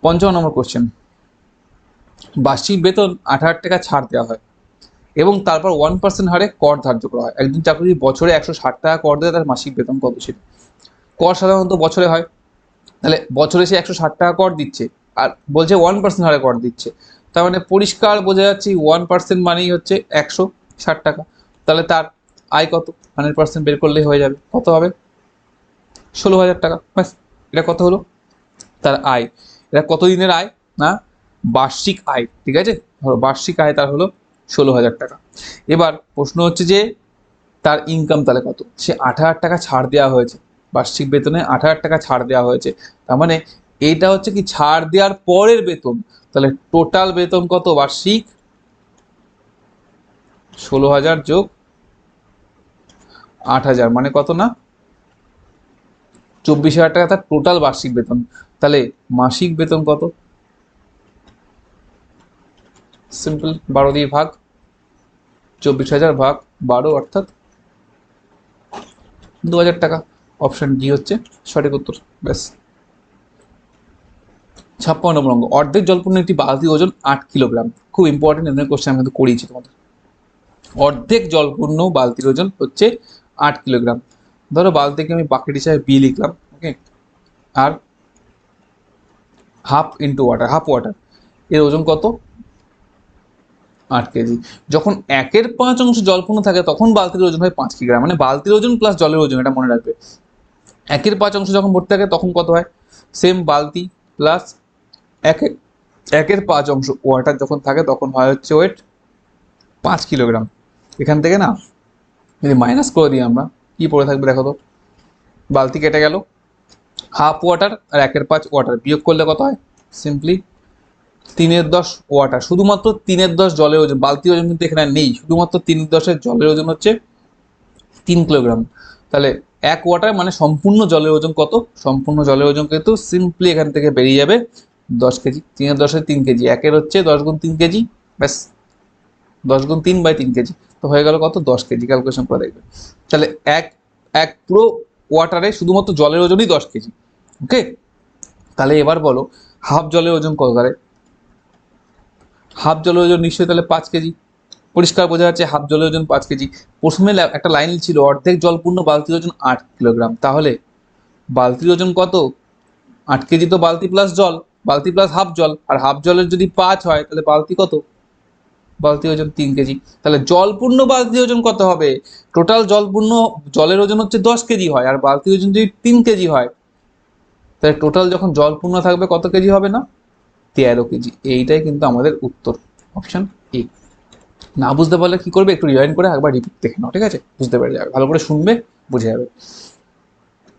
55 নম্বর কোশ্চেন, বার্ষিক বেতন 8,000 টাকা ছাড় দেওয়া হয় এবং তারপর 1% হারে কর ধার্য করা হয়। একজন চাকরি বছরে 160 টাকা কর দেয়, তার মাসিক বেতন কত ছিল? কর সাধারণত বছরে হয়, তাহলে বছরে সে 160 টাকা কর দিচ্ছে, আর বলছে 1% হারে কর দিচ্ছে, তার মানে পরিষ্কার বোঝা যাচ্ছে 1% মানেই হচ্ছে 160 টাকা। তাহলে তার আয় কত, 100% বের করলেই হয়ে যাবে, কত হবে, 16,000 টাকা, ব্যাস। এটা কত হলো, তার আয়। এটা কত দিনের আয়, না বার্ষিক আয়, ঠিক আছে, ধরো বার্ষিক আয় তার হলো 16,000 টাকা। এবার প্রশ্ন হচ্ছে যে তার ইনকাম তাহলে কত, সে 8,000 টাকা ছাড় দেওয়া হয়েছে, বার্ষিক বেতনে 8,000 টাকা ছাড় দেওয়া হয়েছে, তার মানে এইটা হচ্ছে কি ছাড় দেওয়ার পরের বেতন, তাহলে টোটাল বেতন কত বার্ষিক, 16,000 যোগ 8,000 মানে কত, না 24,000 টাকা তার টোটাল বার্ষিক বেতন। তাহলে মাসিক বেতন কত, সিম্পল 12 দিয়ে ভাগ, 24,000 ভাগ 12 অর্থাৎ 2,000 টাকা। অপশন ডি হচ্ছে সঠিক উত্তর, ব্যাস। 56 নম্বর অঙ্ক, অর্ধেক জলপূর্ণ একটি বালতি ওজন 8 কিলোগ্রাম, খুব ইম্পর্টেন্ট, এদের কোশ্চেন আমি কিন্তু করিয়েছি তোমাদের। অর্ধেক জলপূর্ণ বালতির ওজন হচ্ছে 8 কিলোগ্রাম। ধরো বালতিকে আমি বাকেট হিসাবে বি লিখলাম, ওকে, আর হাফ ওয়াটার, এর ওজন কত, 8 কেজি। যখন 1/5 জলপূর্ণ থাকে তখন বালতির ওজন হয় 5 কিগ্রা, মানে বালতির ওজন প্লাস জলের ওজন, এটা মনে রাখবে। 1/5 যখন ভর্তি থাকে তখন কত হয়, সেম বালতি প্লাস 1/5 ওয়াটার যখন থাকে তখন হয় হচ্ছে ওয়েট 5 কিলোগ্রাম। এখান থেকে না যদি মাইনাস করে দিই আমরা, কি পড়ে থাকবে দেখো তো, বালতি কেটে গেল, হাফ ওয়াটার আর 1/5 ওয়াটার বিয়োগ করলে কত হয়, সিম্পলি 3/10 ওয়াটার। শুধুমাত্র 3/10 জলের ওজন, বালতির ওজন কিন্তু এখানে নেই, শুধুমাত্র 3/10 জলের ওজন হচ্ছে 3 কিলোগ্রাম। তাহলে 1 ওয়াটার মানে সম্পূর্ণ জলের ওজন কত, সম্পূর্ণ জলের ওজন কিন্তু সিম্পলি এখান থেকে বেরিয়ে যাবে 10 কেজি। 3/10 3 কেজি, 1 হচ্ছে 10 × 3 কেজি, ব্যাস 10 × 3/3 কেজি, তো হয়ে গেল কত, 10 কেজি। ক্যালকুলেশন করে দেখবে। তাহলে এক এক পুরো ওয়াটারে শুধুমাত্র জলের ওজনই 10 কেজি। ওকে, তাহলে এবার বলো হাফ জলের ওজন কত, তাহলে হাফ জলের ওজন নিশ্চয়ই তাহলে 5 কেজি। পরিষ্কার বোঝা যাচ্ছে হাফ জলের ওজন 5 কেজি। প্রথমে একটা লাইন ছিল অর্ধেক জলপূর্ণ বালতির ওজন 8 কিলোগ্রাম, তাহলে বালতির ওজন কত, 8 কেজি, তো বালতি প্লাস জল, বালতি প্লাস হাফ জল, আর হাফ জলের যদি 5 হয় তাহলে বালতি কত, বালতি ওজন 3 কেজি। তাহলে জলপূর্ণ বালতি ওজন কত হবে, টোটাল জলপূর্ণ জলের ওজন হচ্ছে 10 কেজি হয়, আর বালতি ওজন যদি 3 কেজি হয়, তাহলে টোটাল যখন জলপূর্ণ থাকবে কত কেজি হবে না, 13 কেজি। এইটাই কিন্তু আমাদের উত্তর, অপশন এ। না বুঝতে পারলে কি করবে, একটু রিওয়াইন্ড করে একবার রিপিট দেখে নাও, ঠিক আছে, বুঝতে পেরে যাবে, ভালো করে শুনবে, বুঝে যাবে।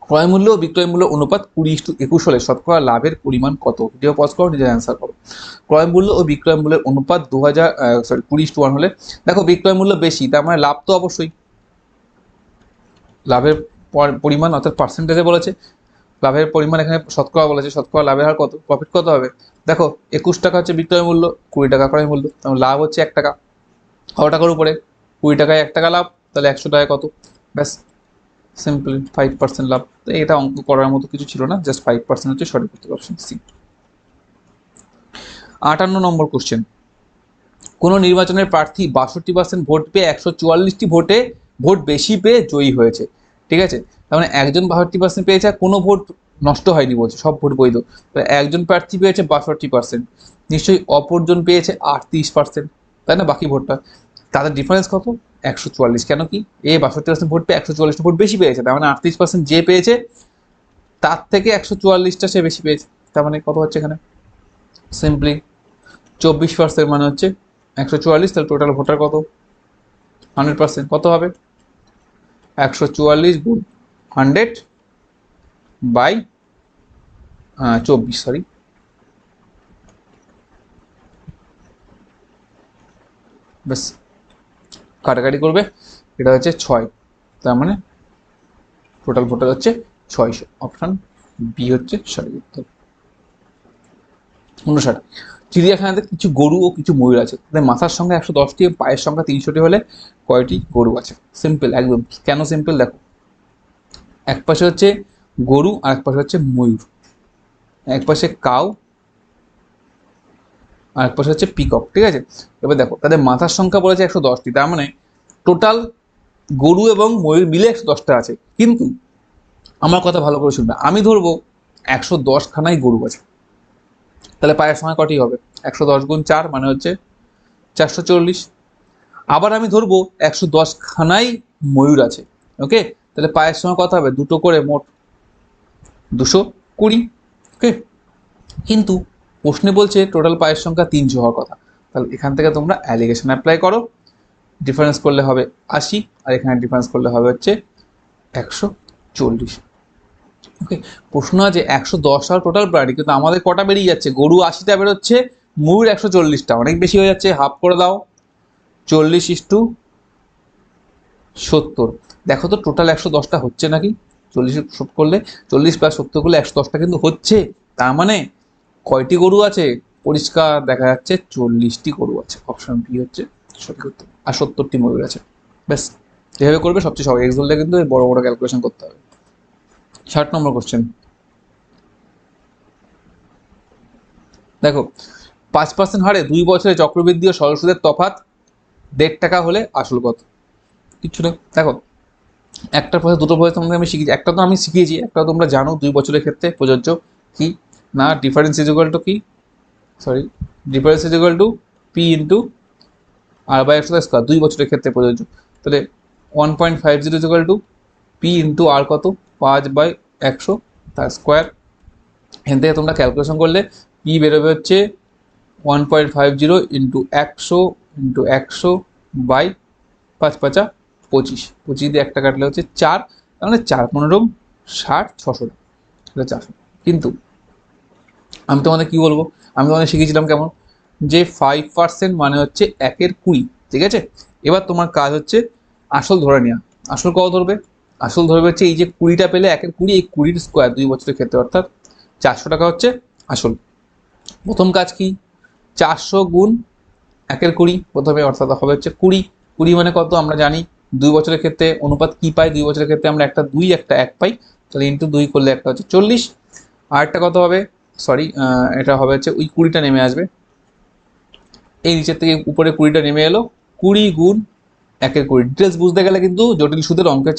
ক্রয় মূল্য ও বিক্রয় মূল্য অনুপাত 20:21 হলে শতকরা লাভের পরিমাণ কত, ভিডিও পজ করো, নিজের অ্যান্সার করো। ক্রয় মূল্য ও বিক্রয় মূল্যের অনুপাত 20 হলে, দেখো বিক্রয় মূল্য বেশি, তার মানে লাভ তো অবশ্যই, লাভের পরিমাণ অর্থাৎ পার্সেন্টেজে বলেছে, লাভের পরিমাণ এখানে শতকরা বলেছে, শতকরা লাভের হার কত, প্রফিট কত হবে, দেখো 21 টাকা হচ্ছে বিক্রয় মূল্য, 20 টাকা ক্রয় মূল্য, তাহলে লাভ হচ্ছে 1 টাকা, 100 টাকার উপরে 20 টাকায় 1 টাকা লাভ, তাহলে 100 টাকায় কত, ব্যাস সিম্পল 5% লাভ। তো এটা অঙ্ক করার মতো কিছু ছিল না, জাস্ট 5% হচ্ছে সঠিক উত্তর, অপশন সি। 58 নম্বর কোশ্চেন, কোন নির্বাচনের প্রার্থী 62% ভোট পেয়ে 144টি ভোট বেশি পেয়ে জয়ী হয়েছে, ঠিক আছে, তার মানে একজন 62% পেয়েছে আর কোনো ভোট নষ্ট হয়নি বলছে, সব ভোট বৈধ। একজন প্রার্থী পেয়েছে 62%, নিশ্চয়ই অপরজন পেয়েছে 38%, তাই না, বাকি ভোটটা, তাদের ডিফারেন্স কত, 144। কেন কি, এ 62% ভোট পেয়ে 144টা ভোট বেশি পেয়েছে, তার মানে 38% যে পেয়েছে তার থেকে 144টা সে বেশি পেয়েছে, তার মানে কত হচ্ছে এখানে, সিম্পলি 24%, মানে হচ্ছে 144, তাহলে টোটাল ভোটার কত, 100%, কত হবে, 144 গুণ 100/24, সরি, ব্যাস কাটাকাটি করবে, এটা হচ্ছে 6, তার মানে টোটাল ভোটার হচ্ছে 600, অপশন বি হচ্ছে সঠিক উত্তর। 59, চিড়িয়াখানাতে কিছু গরু ও কিছু ময়ূর আছে, তাদের মাথার সংখ্যা 110টি, পায়ের সংখ্যা 300টি হলে কয়টি গরু আছে, সিম্পল একদম, কেন সিম্পল দেখো, এক পাশে হচ্ছে গরু আর এক পাশে হচ্ছে ময়ূর, এক পাশে কাউ আর এক পাশে হচ্ছে পিকক, ঠিক আছে। এবার দেখো তাদের মাথার সংখ্যা বলেছে 110টি, তার মানে টোটাল গরু এবং ময়ূর মিলে 110টা আছে, কিন্তু আমার কথা ভালো করে শুনবে, আমি ধরবো 110খানাই গরু আছে, তাহলে পায়ের সংখ্যা কটি হবে, 110 গুণ 4 মানে হচ্ছে 440। আবার আমি ধরবো 110খানাই ময়ূর আছে, ওকে, তাহলে পায়ের সংখ্যা কত হবে, দুটো করে, মোট 220, ওকে। কিন্তু প্রশ্নে বলছে টোটাল পায়ের সংখ্যা 300 হওয়ার কথা, তাহলে এখান থেকে তোমরা অ্যালিগেশন অ্যাপ্লাই করো, ডিফারেন্স করলে হবে 80, আর এখানে ডিফারেন্স করলে হবে হচ্ছে 140, ওকে। প্রশ্ন আছে 110 আর টোটাল প্রাণী, কিন্তু আমাদের কটা বেরিয়ে যাচ্ছে, গরু 80টা বেরোচ্ছে, ময়ূর 140টা, অনেক বেশি হয়ে যাচ্ছে, হাফ করে দাও, 40:70। দেখো তো টোটাল 110টা হচ্ছে নাকি, 40 করলে, 40 + 70 করলে 110টা কিন্তু হচ্ছে, তার মানে কয়টি গরু আছে, পরিষ্কার দেখা যাচ্ছে 40টি গরু আছে, অপশন বি হচ্ছে সঠিক উত্তর, আর 70টি ময়ূর আছে, ব্যাস যেভাবে করবে সবচেয়ে সহজ, এক্স বললে কিন্তু বড় বড় ক্যালকুলেশন করতে হবে। 60 নম্বর কোশ্চেন, দেখো 5% হারে 2 বছরে চক্রবৃদ্ধি ও সরল সুদের তফাৎ 1.5 টাকা হলে আসল কত, কিচ্ছু না, দেখো একটা প্রসেস দুটো প্রসেস তোমাদের আমি শিখিয়েছি, একটা তো আমি শিখিয়েছি, একটা তোমরা জানো 2 বছরের ক্ষেত্রে প্রযোজ্য, কি না, ডিফারেন্স ইজ ইকুয়াল টু কি, sorry, difference is equal to P into R by 100 square 2 বছরের ক্ষেত্রে প্রযোজ্য। তাহলে 1.50 equal to P into R কত 5/100 তার স্কোয়ার। এখান থেকে তোমরা ক্যালকুলেশন করলে পি বেরোবে হচ্ছে 1.50 ইন্টু 100 বাই 5×5 = 25, 25 দিয়ে একটা কাটলে হচ্ছে 4, তাহলে 4×15 = 60, 600, 400। কিন্তু আমি তোমাদের কি বলবো, আমি তোমাদের শিখিয়েছিলাম কেমন, যে 5% মানে হচ্ছে 1/20, ঠিক আছে। এবার তোমার কাজ হচ্ছে আসল ধরে নেওয়া। আসল কত ধরবে, আসল ধরবে হচ্ছে এই যে 20টা পেলে 1/20, এই 20 স্কোয়ার 2 বছরের ক্ষেত্রে, অর্থাৎ 400 টাকা হচ্ছে আসল। প্রথম কাজ কি, 400 গুণ 1/20 প্রথমে, অর্থাৎ হবে হচ্ছে 20, 20 মানে কত আমরা জানি 2 বছরের ক্ষেত্রে অনুপাত কি পাই, 2 বছরের ক্ষেত্রে আমরা একটা 2 একটা 1 পাই, তাহলে ইন্টু 2 করলে একটা হচ্ছে 40, আর একটা কত হবে, সরি এটা হবে হচ্ছে ওই 20টা নেমে আসবে, এই নিচের থেকে উপরে 20টা নেমে এলো, 20 গুণ 1/20। ডিটেলস বুঝতে গেলে কিন্তু জটিল সুদের অঙ্কের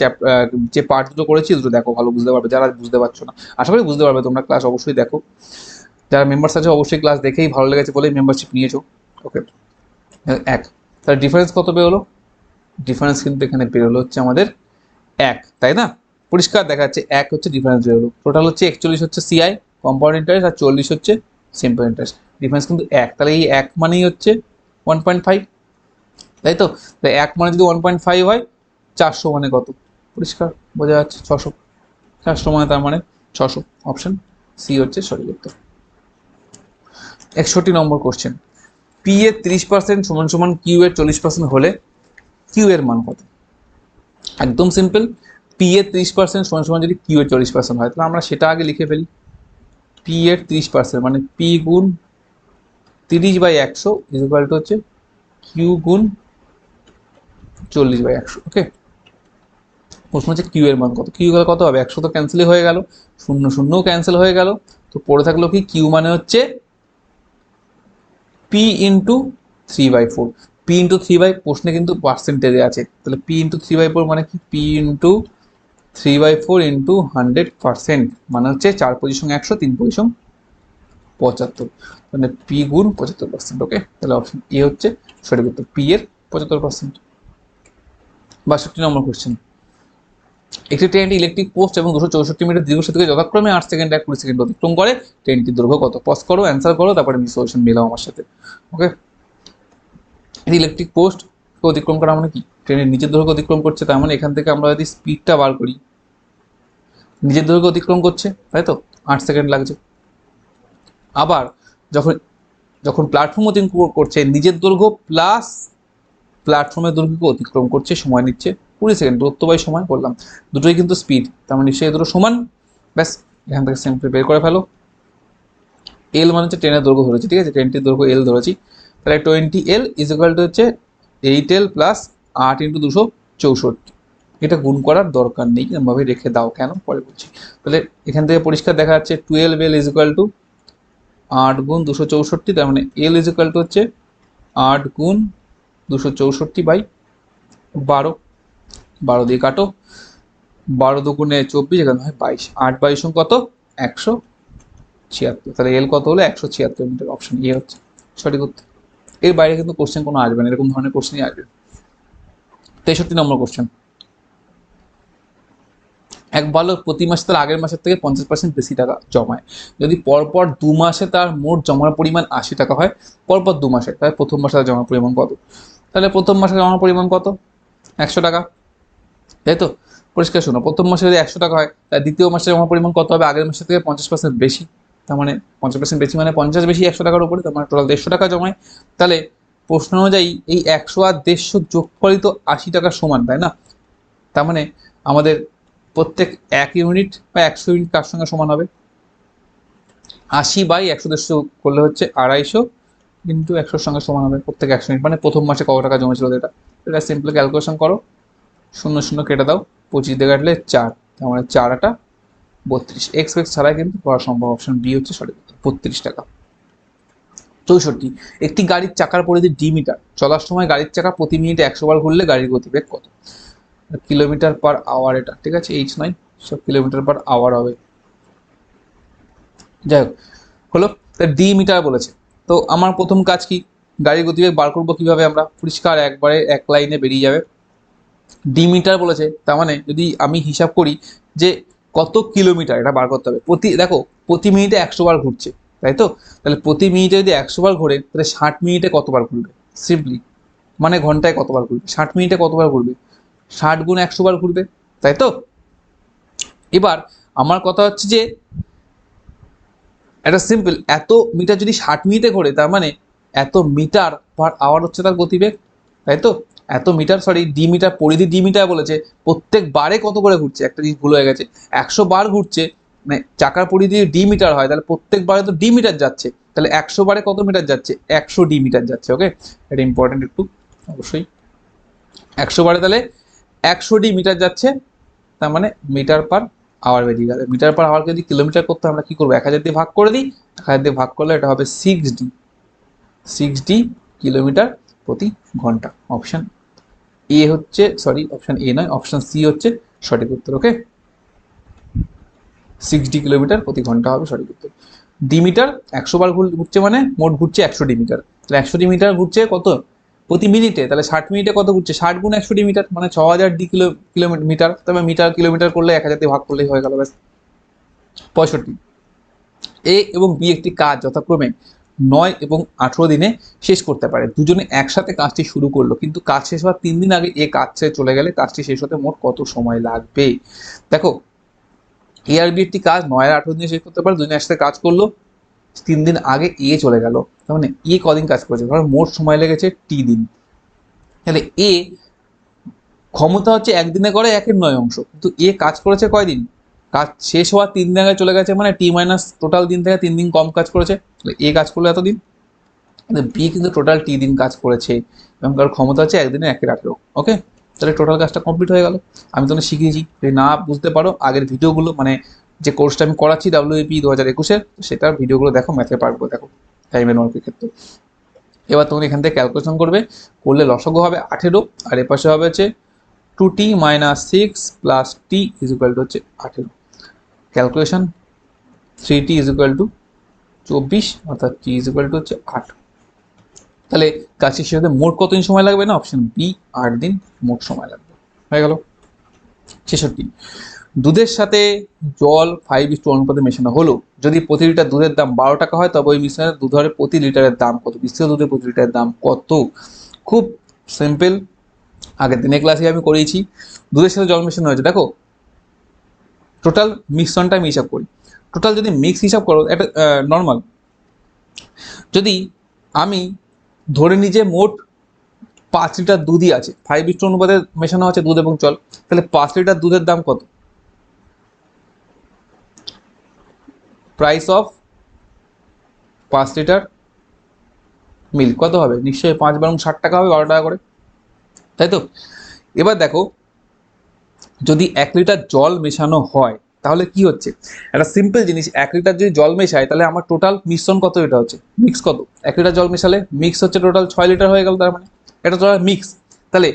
যে পার্ট দুটো করেছি দুটো দেখো, ভালো বুঝতে পারবে। যারা বুঝতে পারছো না আশা করি বুঝতে পারবে, তোমরা ক্লাস অবশ্যই দেখো। যারা মেম্বার্স আছে অবশ্যই ক্লাস দেখেই ভালো লেগেছে বলেই মেম্বারশিপ নিয়েছো। ওকে, এক, তার ডিফারেন্স কত বেরোলো, ডিফারেন্স কিন্তু এখানে বেরোলো হচ্ছে আমাদের 1, তাই না, পরিষ্কার দেখা যাচ্ছে 1 হচ্ছে ডিফারেন্স বেরোলো। টোটাল হচ্ছে 41 হচ্ছে সিআই কম্পাউন্ড ইন্টারেস্ট, আর 40 হচ্ছে সিম্পল ইন্টারেস্ট, ডিফারেন্স কিন্তু 1, তাহলে এই 1 মানেই হচ্ছে 1.5, তাই তো। তাই 1 মানে যদি 1.5 হয়, 400 মানে কত, পরিষ্কার বোঝা যাচ্ছে 600, 400 মানে তার মানে 600, অপশন সি হচ্ছে সঠিক উত্তর। 61 নম্বর কোশ্চেন, পি এর 30% সমান সমান কিউ এর 40% হলে কিউ এর মান কত। একদম সিম্পল, পি এর 30% সমান সমান যদি কিউ এর 40% হয়, তাহলে আমরা সেটা আগে লিখে ফেলি। পি এর 30% মানে পি গুণ 30/100 ইকুয়াল টু হচ্ছে কিউ গুণ 40/100। ওকে, প্রশ্ন হচ্ছে কিউ এর মান কত, কিউ কত হবে, 100 তো ক্যান্সেলই হয়ে গেল, 0 0 ক্যান্সেল হয়ে গেল, তো পড়ে থাকলো কি, কিউ মানে হচ্ছে পি ইন্টু 3/4, পি ইন্টু 3/, প্রশ্নে কিন্তু পার্সেন্টেজে আছে, তাহলে পি ইন্টু 3/4 মানে কি, পি ইন্টু 3/4 ইন্টু 100%, মানে হচ্ছে 4×100, 3×75, মানে পি গুণ 75%। ওকে, তাহলে অপশন এ হচ্ছে সঠিক উত্তর, পি এর 75%। 62 নম্বর কোশ্চেন, একটি ট্রেনটি ইলেকট্রিক পোস্ট এবং 264 মিটার দীর্ঘ থেকে যথাক্রমে 8 সেকেন্ড 20 সেকেন্ড অতিক্রম করে, ট্রেনটির দৈর্ঘ্য কত, পজ করো, অ্যান্সার করো, তারপরে সলিউশন মেলাও আমার সাথে। ওকে, ইলেকট্রিক পোস্ট অতিক্রম করা মানে কি, ট্রেনের নিচের দৈর্ঘ্য অতিক্রম করছে, তার মানে এখান থেকে আমরা যদি স্পিডটা বার করি, নিজের দৈর্ঘ্য অতিক্রম করছে, তাই তো 8 সেকেন্ড লাগছে। আবার যখন যখন প্ল্যাটফর্ম অতিক্রম করছে, নিজের দৈর্ঘ্য প্লাস প্ল্যাটফর্মের দৈর্ঘ্যকে অতিক্রম করছে, সময় নিচ্ছে 20 সেকেন্ড, দূরত্ব বাই সময় বললাম, দুটোই কিন্তু স্পিড, তার মানে নিশ্চয়ই দুটো সমান। ব্যাস, এখান থেকে সিম্পলি বের করে ফেলো। এল মানে হচ্ছে ট্রেনের দৈর্ঘ্য ধরেছি, ঠিক আছে, ট্রেনটির দৈর্ঘ্য এল ধরেছি, তাহলে 20L ইজ ইকুয়াল টু হচ্ছে 8L প্লাস 8 × 264। এটা গুণ করার দরকার নেই, এরকমভাবে রেখে দাও, কেন পরে বলছি। তাহলে এখান থেকে পরিষ্কার দেখা যাচ্ছে 12L ইজ ইকুয়াল টু 8 গুণ 264, তার মানে এল ইজ ইকুয়াল টু হচ্ছে 8 গুণ 264/12, 12 দিয়ে কাটো, 12 দুগুণে 24, এখানে হয় 22, 8/22 কত, 176, তাহলে এল কত হলো 176 মিটার, অপশন এ হচ্ছে সঠিক উত্তর। এর বাইরে কিন্তু কোশ্চেন কোনো আসবে না, এরকম ধরনের কোশ্চেনই আসবে। 63 নম্বর কোশ্চেন, এক বালক প্রতি মাসে তার আগের মাসের থেকে 50% বেশি টাকা জমায়, যদি পরপর 2 মাসে তার মোট জমার পরিমাণ 80 টাকা হয়, পরপর 2 মাসে, তাহলে প্রথম মাসে তার জমার পরিমাণ কত, তাহলে প্রথম মাসে জমার পরিমাণ কত, 100 টাকা, তাই তো। পরিষ্কার শোনো, প্রথম মাসে যদি 100 টাকা হয়, তাহলে দ্বিতীয় মাসে জমার পরিমাণ কত হবে, আগের মাসের থেকে 50% বেশি, তার মানে 50% বেশি মানে 50 বেশি 100 টাকার উপরে, তার মানে টোটাল 150 টাকা জমায়। তাহলে প্রশ্ন অনুযায়ী এই 100 আর 150 যোগফলই তো 80 টাকার সমান, তাই না। তার মানে আমাদের প্রত্যেক 1 ইউনিট বা 100 ইউনিট কার সঙ্গে সমান হবে, 80/100 করলে হচ্ছে 250 ইন্টু 100 সঙ্গে সমান হবে প্রত্যেক 100 ইউনিট, মানে প্রথম মাসে কত টাকা জমেছিল এটা, এটা সিম্পল ক্যালকুলেশন করো, 0 0 কেটে দাও, 25 দিয়ে কাটলে 4, তার মানে 4 8 32, এক্স ছাড়াই কিন্তু করা সম্ভব, অপশন বি হচ্ছে সঠিক উত্তর, 32 টাকা। 64, একটি গাড়ির চাকার পরিধি ডি মিটার, চলার সময় গাড়ির চাকা প্রতি মিনিটে 100 বার ঘুরলে গাড়ির গতিবেগ কত, কিলোমিটার পার আওয়ার, এটা ঠিক আছে, এইচ নয়, সব কিলোমিটার পার আওয়ার হবে। যাই হোক, হলো, ডি মিটার বলেছে, তো আমার প্রথম কাজ কি, গাড়ির গতিবেগ বার করবো কিভাবে আমরা, পরিষ্কার একবারে এক লাইনে বেরিয়ে যাবে। ডি মিটার বলেছে, তার মানে যদি আমি হিসাব করি যে কত কিলোমিটার, এটা বার করতে হবে। দেখো প্রতি মিনিটে 100 বার ঘুরছে, তাই তো? তাহলে প্রতি মিনিটে যদি 100 বার ঘোরে, তাহলে 60 মিনিটে কতবার ঘুরবে? সিম্পলি মানে ঘন্টায় কতবার ঘুরবে, 60 মিনিটে কতবার ঘুরবে, 60 গুণ 100 বার ঘুরবে, তাই তো? এবার আমার কথা হচ্ছে যে এটা সিম্পল, এত মিটার যদি 60 মিনিটে ঘোরে, তার মানে এত মিটার পার আওয়ার হচ্ছে তার গতিবেগ, তাই তো? এত মিটার, সরি ডি মিটার, পরিধি ডি মিটার বলেছে, প্রত্যেক বারে কত করে ঘুরছে, একটা জিনিস ভুল হয়ে গেছে। 100 বার ঘুরছে, মানে চাকার পরিধি ডি মিটার হয়, তাহলে প্রত্যেক বারে তো ডি মিটার যাচ্ছে, তাহলে 100 বারে কত মিটার যাচ্ছে, 100 ডি মিটার যাচ্ছে। ওকে, এটা ইম্পর্টেন্ট একটু, অবশ্যই 100 বারে তাহলে 100 ডি মিটার যাচ্ছে, তার মানে মিটার পার আওয়ার বেরিয়ে গেল। মিটার পার আওয়ারকে যদি কিলোমিটার করতে আমরা কি করবো, 1000 দিয়ে ভাগ করে দিই, 1000 দিয়ে ভাগ করলে এটা হবে 6D কিলোমিটার প্রতি ঘন্টা। অপশন এ হচ্ছে, সরি অপশন এ নয়, অপশন সি হচ্ছে সঠিক উত্তর। ওকে, 6D কিলোমিটার প্রতি ঘন্টা হবে সঠিক উত্তর। ডি মিটার 100 বার ঘুরছে, মানে মোট ঘুরছে 100 ডি মিটার, তাহলে 100 ডি মিটার ঘুরছে কত প্রতি মিনিটে, তাহলে 60 মিনিটে কত ঘুরছে, 60 গুণ 100 ডি মিটার, মানে 6000 ডি কিলোমিটার, তবে মিটার কিলোমিটার করলে 1000 দিয়ে ভাগ করলেই হয়ে গেল, ব্যাস। 65, এ এবং বি একটি কাজ যথাক্রমে 9 এবং 18 দিনে শেষ করতে পারে। দুজনে একসাথে কাজটি শুরু করলো, কিন্তু কাজ শেষ হওয়ার 3 দিন আগে এ কাজ ছেড়ে চলে গেলে কাজটি শেষ হতে মোট কত সময় লাগবে? দেখো, এ আর বি একটি কাজ 9 আর 18 দিনে শেষ করতে পারে, দুজনে একসাথে কাজ করলো, 3 দিন আগে এ চলে গেল, তার মানে এ কদিন কাজ করেছে, ধরো মোট সময় লেগেছে টি দিন, তাহলে এ ক্ষমতা হচ্ছে একদিনে করে 1/9 অংশ, কিন্তু এ কাজ করেছে কয়দিন, কাজ শেষ হওয়ার 3 দিন আগে চলে গেছে, মানে টি মাইনাস টোটাল দিন থেকে 3 দিন কম কাজ করেছে, এ কাজ করলো এতদিন, বি কিন্তু টোটাল টি দিন কাজ করেছে এবং তার ক্ষমতা হচ্ছে একদিনে 1/18। ওকে, তাহলে টোটাল কাজটা কমপ্লিট হয়ে গেল। আমি তোমাদের শিখিয়েছি, যদি না বুঝতে পারো আগের ভিডিওগুলো, মানে যে কোর্সটা আমি করাচ্ছি WAP 2021-এর, সেটার ভিডিওগুলো দেখো, ম্যাথে পারবো, দেখো টাইম এন্ড ওয়ার্কের ক্ষেত্রে। এবার তুমি এখান থেকে ক্যালকুলেশন করবে, করলে লসাগু হবে 18, আর এপাশে হবে হচ্ছে 2t - 6 + t = হচ্ছে 18। ক্যালকুলেশন 3t = 24, অর্থাৎ t হচ্ছে 8। তাহলে কাজ শেষ হতে মোট কতদিন সময় লাগবে না, অপশন বি 8 দিন মোট সময় লাগবে, হয়ে গেল। 66, দুধের সাথে জল 5:1 অনুপাতে মেশানো হলো, যদি প্রতি লিটার দুধের দাম 12 টাকা হয়, তবে ওই মিশ্রণের দুধের প্রতি লিটারের দাম কত? মিশ্রিত দুধের প্রতি লিটারের দাম কত? খুব সিম্পল, আগের দিনের ক্লাসে আমি করিয়েছি। দুধের সাথে জল মেশানো হয়েছে, দেখো টোটাল মিশ্রণটা আমি হিসাব করি, টোটাল যদি মিক্স হিসাব করো, একটা নর্মাল, যদি আমি ধরে নিই যে মোট 5 লিটার দুধই আছে, 5:1 অনুপাতে মেশানো হচ্ছে দুধ এবং জল, তাহলে 5 লিটার দুধের দাম কত? প্রাইস অফ 5 লিটার মিল্ক কত হবে? নিশ্চয়ই 5 × 60 টাকা হবে, 12 টাকা করে, তাই তো? এবার দেখো, যদি 1 লিটার জল মেশানো হয়, তাহলে কি হচ্ছে, একটা সিম্পল জিনিস, 1 লিটার যদি জল মেশায়, তাহলে আমার টোটাল মিশ্রণ কত লিটার হচ্ছে, মিক্স কত? 1 লিটার জল মেশালে মিক্স হচ্ছে টোটাল 6 লিটার হয়ে গেল, তার মানে এটা টোটাল মিক্স। তাহলে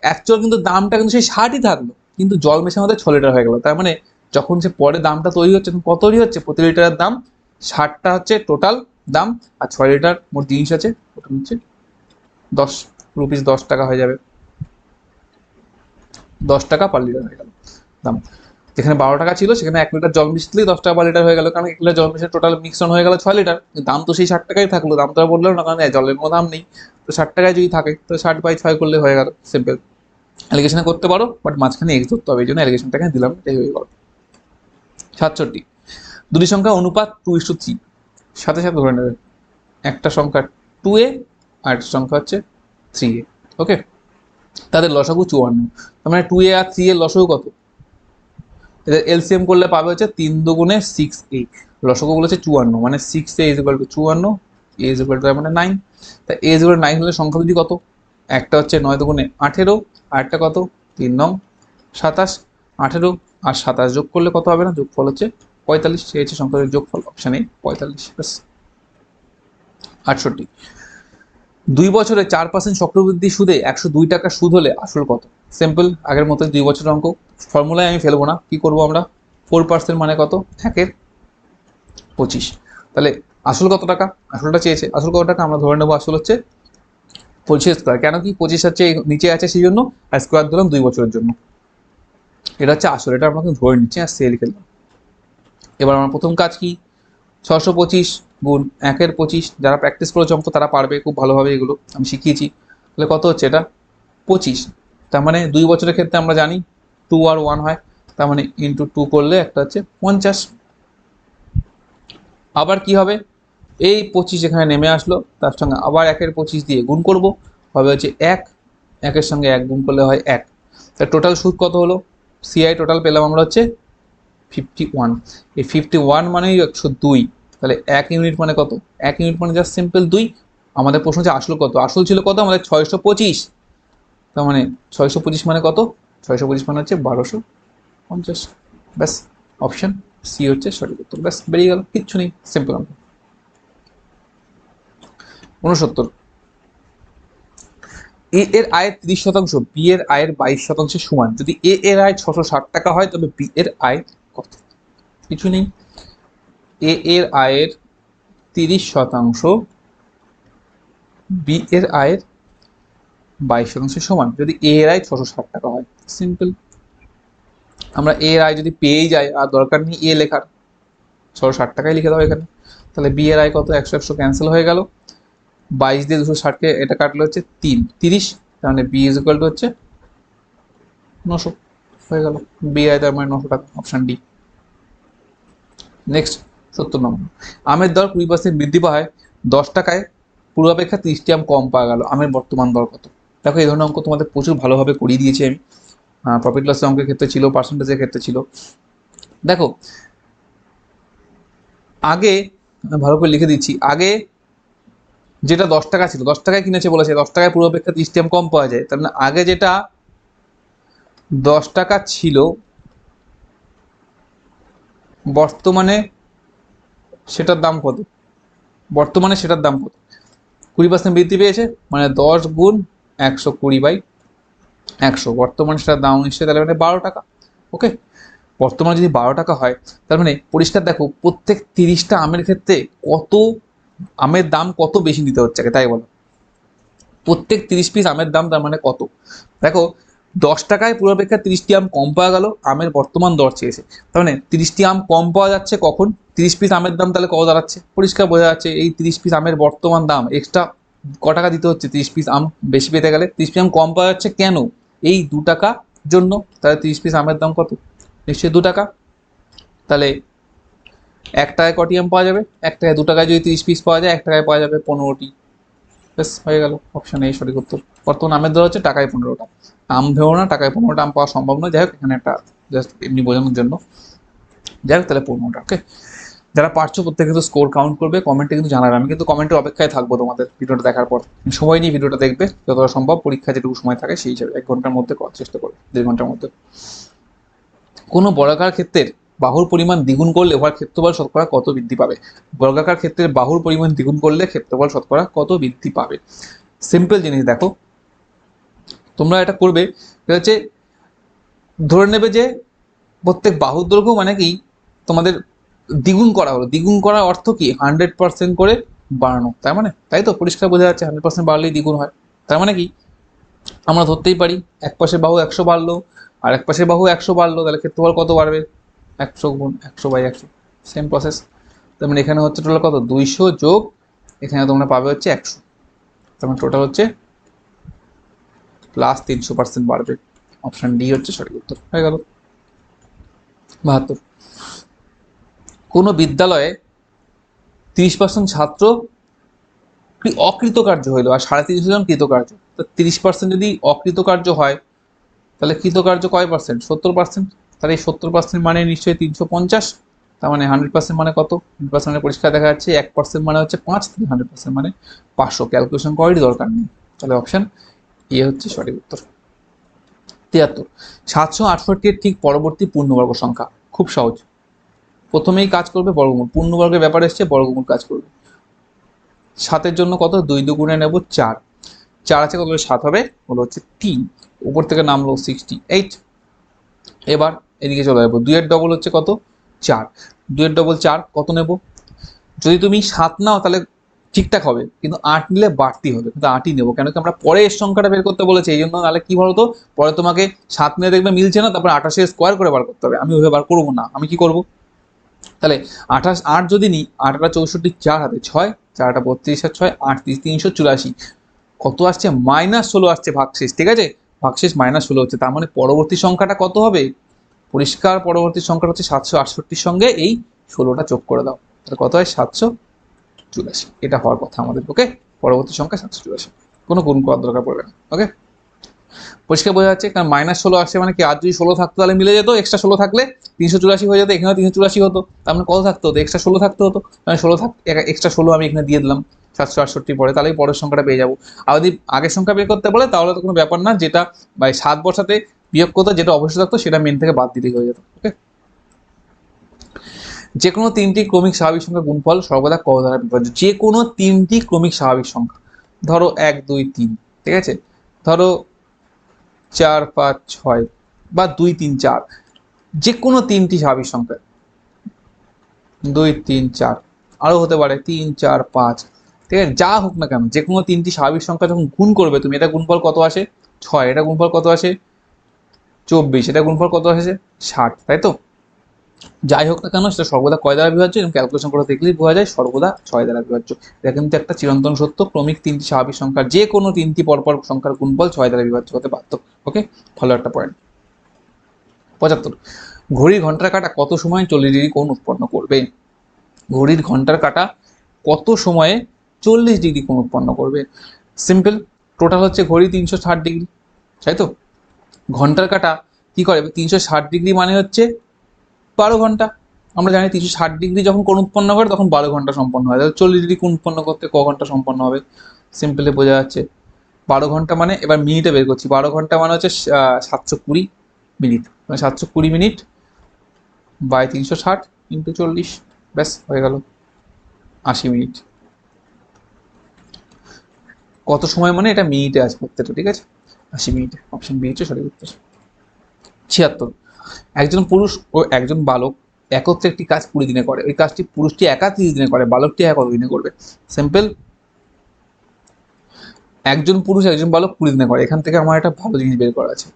অ্যাকচুয়াল কিন্তু দামটা কিন্তু সেই 60ই থাকলো, কিন্তু জল মেশানোতে 6 লিটার হয়ে গেল, তার মানে যখন সে পরে দামটা তৈরি হচ্ছে, কত তৈরি হচ্ছে, প্রতি লিটারের দাম 60টা হচ্ছে টোটাল দাম, আর 6 লিটার মোট জিনিস আছে, ওটা হচ্ছে 10 রুপিস, 10 টাকা হয়ে যাবে, 10 টাকা পার লিটার হয়ে গেল দাম। যেখানে 12 টাকা ছিল, সেখানে 1 লিটার জল মিশলেই 10 টাকা পার লিটার হয়ে গেল, কারণ 1 লিটার জল মিশে টোটাল মিক্সন হয়ে গেল 6 লিটার, দাম তো সেই 60 টাকাই থাকলো, দাম তো আর বললো না, কারণ জলের কোনো দাম নেই, তো 60 টাকায় যদি থাকে, তো 60/6 করলে হয়ে গেল, সিম্পল। অ্যালিগেশনে করতে পারো, বাট মাঝখানে এক্স ধরতে হবে, এই জন্য অ্যালিগেশনটাকে দিলাম, এটাই হয়ে গেল। 67, দুটি সংখ্যা অনুপাত 2:3, সাথে সাথে ধরে নেবে একটা সংখ্যা 2a আর একটা সংখ্যা হচ্ছে 3a। ওকে, তাদের লসাগু 54, তার মানে 2a আর 3a এর লসাগু কত? এদের এলসিএম করলে পাবে হচ্ছে 3 দুগুণে 6a, লসাগু বলেছে 54, মানে 6a = 54, a = মানে 9, তাই a = 9 হলে সংখ্যা দুটি কত? একটা হচ্ছে 9 দুগুণে 18, আর একটা কত 3 9 27, 18 আর 27 যোগ করলে কত হবে না, যোগফল হচ্ছে 45, সেই হচ্ছে সংখ্যার যোগফল, অপশন এ 45। 68, 2 বছরে 4% চক্রবৃদ্ধি সুদে 102 টাকা সুদ হলে আসল কত? সিম্পল, আগের মতো 2 বছরের অঙ্ক, ফর্মুলায় আমি ফেলবো না, কি করবো আমরা, 4% মানে কত, 1/25, তাহলে আসল কত টাকা, আসলটা চেয়েছে, আসল কত টাকা আমরা ধরে নেবো আসল হচ্ছে 25 স্কোয়ার। কেন কি 25 হচ্ছে নিচে আছে সেই জন্য, আর স্কোয়ার ধরলাম 2 বছরের জন্য। এটা হচ্ছে আসল, এটা আমরা ধরে নিচ্ছি আর সে লিখে দিলাম। এবার আমার প্রথম কাজ কি, 625 গুণ 1/25। যারা প্র্যাকটিস করেছে অঙ্ক তারা পারবে খুব ভালোভাবে, এগুলো আমি শিখিয়েছি। তাহলে কত হচ্ছে এটা 25, তার মানে 2 বছরের ক্ষেত্রে আমরা জানি 2 আর 1 হয়, তার মানে ইন্টু 2 করলে একটা হচ্ছে 50। আবার কি হবে, এই 25 এখানে নেমে আসলো, তার সঙ্গে আবার 1/25 দিয়ে গুণ করব, হবে হচ্ছে 1, 1-এর সঙ্গে 1 গুণ করলে হয় 1। তার টোটাল সুদ কত হলো, সিআই টোটাল পেলাম আমরা হচ্ছে 51। এই 51 মানেই 102। তাহলে 1 ইউনিট মানে কত, 1 ইউনিট মানে জাস্ট সিম্পল 2। আমাদের প্রশ্ন হচ্ছে আসল কত, আসল ছিল কত আমাদের 625, তার মানে 625 মানে কত, 625 মানে হচ্ছে 1250। ব্যাস, অপশন সি হচ্ছে সঠিক উত্তর। ব্যাস বেরিয়ে গেল, কিচ্ছু নেই, সিম্পল অঙ্ক। 69, এ এর আয়ের 30% বি এর আয়ের 22% সমান। যদি এ এর আয় 660 টাকা হয় তবে বি এর আয় কত? কিছু নেই, এ এর আয়ের 30% বি এর আয়ের 22% সমান যদি এ এর আয় 660 টাকা হয়। সিম্পল, আমরা এ এর আয় যদি পেয়েই যাই আর দরকার নেই এ লেখার, 660 টাকায় লিখে দাও এখানে। তাহলে বি এর আয় কত, 100 ক্যান্সেল হয়ে গেল, 22 দিয়ে 260কে এটা কাটলে হচ্ছে 30, তার মানে বি ইজ ইকুয়াল টু হচ্ছে 900 হয়ে গেল। বি আয় তার মানে 900 টাকা, অপশন ডি। নেক্সট 70 নম্বর, আমের দর 20% বৃদ্ধি পায় 10 টাকায়, পূর্বাপেক্ষা 30টি আম কম পাওয়া গেল, আমের বর্তমান দর কত? দেখো এই ধরনের অঙ্ক তোমাদের প্রচুর ভালোভাবে করিয়ে দিয়েছি আমি, প্রফিট লসের অঙ্কের ক্ষেত্রে ছিল, পার্সেন্টেজের ক্ষেত্রে ছিল। দেখো আগে ভালো করে লিখে দিচ্ছি, আগে যেটা 10 টাকা ছিল, 10 টাকায় কিনেছে বলেছে, 10 টাকায় পূর্বাপেক্ষা 30টি আম কম পাওয়া যায়, তার মানে আগে যেটা 10 টাকা ছিল বর্তমানে সেটার দাম কত, বর্তমানে সেটার দাম কত? 20% বৃদ্ধি পেয়েছে, মানে 10 গুণ 120/100, বর্তমানে সেটার দাম নিশ্চয়ই তাহলে মানে 12 টাকা। ওকে, বর্তমানে যদি 12 টাকা হয় তার মানে পরিষ্কার দেখো প্রত্যেক 30টা আমের ক্ষেত্রে কত আমের দাম কত বেশি দিতে হচ্ছে, তাই বলো প্রত্যেক 30 পিস আমের দাম তার মানে কত। দেখো 10 টাকায় পূর্বাপেক্ষা 30টি আম কম পাওয়া গেল, আমের বর্তমান দর চেয়েছে, তার মানে 30টি আম কম পাওয়া যাচ্ছে কখন, 30 পিস আমের দাম তাহলে কত দাঁড়াচ্ছে, পরিষ্কার বোঝা যাচ্ছে এই 30 পিস আমের বর্তমান দাম এক্সট্রা ক টাকা দিতে হচ্ছে 30 পিস আম বেশি পেতে গেলে, 30 পিস আম কম পাওয়া যাচ্ছে কেন, এই 2 টাকা জন্য। তাহলে 30 পিস আমের দাম কত, নিশ্চয়ই 2 টাকা। তাহলে 1 টাকায় কটি আম পাওয়া যাবে, 1 টাকায় 2 টাকায় যদি 30 পিস পাওয়া যায় 1 টাকায় পাওয়া যাবে 15টি। বেশ হয়ে গেল, অপশন এই সঠিক উত্তর। বর্তমান আমের দর হচ্ছে টাকায় 15টা, আম ভেবো না টাকায় 15টা আম পাওয়া সম্ভব নয়, যাই হোক এখানে একটা জাস্ট এমনি বোঝানোর জন্য, যাই হোক তাহলে 15টা। ওকে, যারা পারছো প্রত্যেকে কিন্তু স্কোর কাউন্ট করবে, কমেন্টে কিন্তু জানাবে, আমি কিন্তু কমেন্টের অপেক্ষায় থাকবো তোমাদের ভিডিওটা দেখার পর। সময় নিয়ে ভিডিওটা দেখবে যতটা সম্ভব, পরীক্ষা যেটুকু সময় থাকে সেই হিসাবে 1 ঘন্টার মধ্যে করার চেষ্টা করবে, 1.5 ঘন্টার মধ্যে। কোনো বর্গাকার ক্ষেত্রের বাহুর পরিমাণ দ্বিগুণ করলে উহার ক্ষেত্রফল শতকরা কত বৃদ্ধি পাবে? বর্গাকার ক্ষেত্রের বাহুর পরিমাণ দ্বিগুণ করলে ক্ষেত্রফল শতকরা কত বৃদ্ধি পাবে? সিম্পল জিনিস দেখো, তোমরা এটা করবে, এটা হচ্ছে ধরে নেবে যে প্রত্যেক বাহুর দৈর্ঘ্য মানে কি তোমাদের দ্বিগুণ করা হলো, দ্বিগুণ করার অর্থ কি 100% করে বাড়ানো, তার মানে তাই তো পরিষ্কার বোঝা যাচ্ছে 100% বাড়লেই দ্বিগুণ হয়। তার মানে কি আমরা ধরতেই পারি এক পাশের বাহু 100 বাড়লো আর এক পাশের বাহু 100 বাড়লো, তাহলে ক্ষেত্রফল কত বাড়বে, 100 গুণ 100/100, সেম প্রসেস। তার মানে এখানে হচ্ছে টোটাল কত 200 যোগ এখানে তোমরা পাবে হচ্ছে 100, তার মানে টোটাল হচ্ছে প্লাস 300% বাড়বে, অপশন ডি হচ্ছে সঠিক উত্তর। হয়ে গেল। 72, কোনো বিদ্যালয়ে 30% ছাত্র অকৃতকার্য হইলো আর 350 জন কৃতকার্য, তো 30% যদি অকৃতকার্য হয় তাহলে কৃতকার্য কয় পার্সেন্ট, 70%। তাহলে এই 70% মানে নিশ্চয়ই 350, তার মানে 100% মানে কত, 100% মানে পরিষ্কার দেখা যাচ্ছে 1% মানে হচ্ছে 5, 100% মানে 500, ক্যালকুলেশন করারই দরকার নেই। তাহলে অপশন এ হচ্ছে সঠিক উত্তর। 73, 768 এর ঠিক পরবর্তী পূর্ণবর্গ সংখ্যা, খুব সহজ, প্রথমেই কাজ করবে বর্গমূল, পূর্ণবর্গের ব্যাপার এসছে বর্গমূল কাজ করবে। 7-এর জন্য কত 2 দুগুণে নেব 4, 4 আছে কত 7 হবে হলো হচ্ছে 3, উপর থেকে নামলো 68। এবার এদিকে চলে যাবো, 2 এর ডবল হচ্ছে কত 4, 2 এর ডবল 4 কত নেব যদি তুমি 7 নাও তাহলে ঠিকঠাক হবে, কিন্তু 8 নিলে বাড়তি হবে, কিন্তু 8ই নেবো, কেন কি আমরা পরে এর সংখ্যাটা বের করতে বলেছি এই জন্য। নাহলে কি বলতো, পরে তোমাকে 7 নিয়ে দেখবে মিলছে না, তারপর 28 স্কোয়ার করে বার করতে হবে, আমি ওইভাবে বার করবো না। আমি কি করবো, তাহলে 28 8 যদি নিই, 8 টা 64, 4 হাতে 6, 4 টা 32 আর 6 8 384, কত আসছে -16 আসছে ভাগশেষ, ঠিক আছে, ভাগশেষ -16 হচ্ছে, তার মানে পরবর্তী সংখ্যাটা কত হবে, পরিষ্কার পরবর্তী সংখ্যাটা হচ্ছে 768 সঙ্গে এই 16টা যোগ করে দাও, তাহলে কত হয় 784, এটা হওয়ার কথা আমাদের। ওকে, পরবর্তী সংখ্যা 784, কোনো গুণ করার দরকার পড়বে না। ওকে, পরিষ্কার বোঝা যাচ্ছে, কারণ -16 আসছে মানে কি, আর যদি 16 থাকতো তাহলে মিলে যেত, এক্সট্রা 16 থাকলে 384 হয়ে যেত, এখানেও 384 হতো, তার মানে কত থাকতে হতো, এক্সট্রা 16 থাকতে হতো, মানে 16 এক্সট্রা 16 আমি এখানে দিয়ে দিলাম 768 পরে, তাহলেই পরের সংখ্যাটা পেয়ে যাবো। আর যদি আগের সংখ্যা বের করতে বলে তাহলে তো কোনো ব্যাপার না, যেটা 7 বসাতে বিয়োগ করতে যেটা অবশ্যই থাকতো সেটা মেন থেকে বাদ দিলেই হয়ে যেত। ওকে, যে কোনো 3টি ক্রমিক স্বাভাবিক সংখ্যা গুণফল সর্বদা ক দ্বারা বিভাজ্য, যে কোনো 3টি ক্রমিক স্বাভাবিক সংখ্যা, ধরো 1 2 3, ঠিক আছে, ধরো 4 5 6 বা 2 3 4, যে কোনো 3টি স্বাভাবিক সংখ্যা, 2 3 4, আরও হতে পারে 3 4 5, ঠিক আছে, যা হোক না কেন, যে কোনো 3টি স্বাভাবিক সংখ্যা যখন গুণ করবে তুমি, এটা গুণফল কত আসে 6, এটা গুণফল কত আসে 24, এটা গুণফল কত আসে 60, তাই তো, যাই হোক না কেন সেটা সর্বদা কয় দ্বারা বিভাজ্য, এবং ক্যালকুলেশন করে দেখলেই বোঝা যায় সর্বদা 6 দ্বারা বিভাজ্য। এটা কিন্তু একটা চিরন্তন সত্য, ক্রমিক 3টি স্বাভাবিক সংখ্যার যে কোনো 3টি পরপর সংখ্যার গুণফল 6 দ্বারা বিভাজ্য হতে বাধ্য। ওকে, ভালো একটা পয়েন্ট। 75, ঘড়ির ঘন্টার কাঁটা কত সময় 40 ডিগ্রি কোণ উৎপন্ন করবে, ঘড়ির ঘন্টার কাঁটা কত সময়ে 40 ডিগ্রি কোণ উৎপন্ন করবে, সিম্পল, টোটাল হচ্ছে ঘড়ি 360 ডিগ্রি, তাই তো, ঘন্টার কাঁটা কি করে 360 ডিগ্রি মানে হচ্ছে 12 ঘন্টা, আমরা জানি 360 ডিগ্রি যখন কোণ উৎপন্ন করে তখন 12 ঘন্টা সম্পন্ন হয়, তাহলে 40 ডিগ্রি কোণ উৎপন্ন করতে ক ঘন্টা সম্পন্ন হবে, সিম্পলি বোঝা যাচ্ছে 12 ঘন্টা, মানে এবার মিনিটে বের করছি, 12 ঘন্টা মানে হচ্ছে 720 মিনিট, মানে 720 মিনিট বাই 360 ইন্টু 40, ব্যাস হয়ে গেল 80 মিনিট। কত সময় মানে এটা মিনিটে আছে প্রত্যেকটা, ঠিক আছে, 80 মিনিটে, অপশন বি হচ্ছে সঠিক উত্তর। 76, একজন পুরুষ ও একজন বালক একত্রে একটি কাজ 20 দিনে করে, ওই কাজটি পুরুষটি একা 30 দিনে করে, বালকটি কত দিনে করবে, সিম্পল, একজন পুরুষ একজন বালক 20 দিনে করে, এখান থেকে আমার একটা ভালো জিনিস বের করা আছে,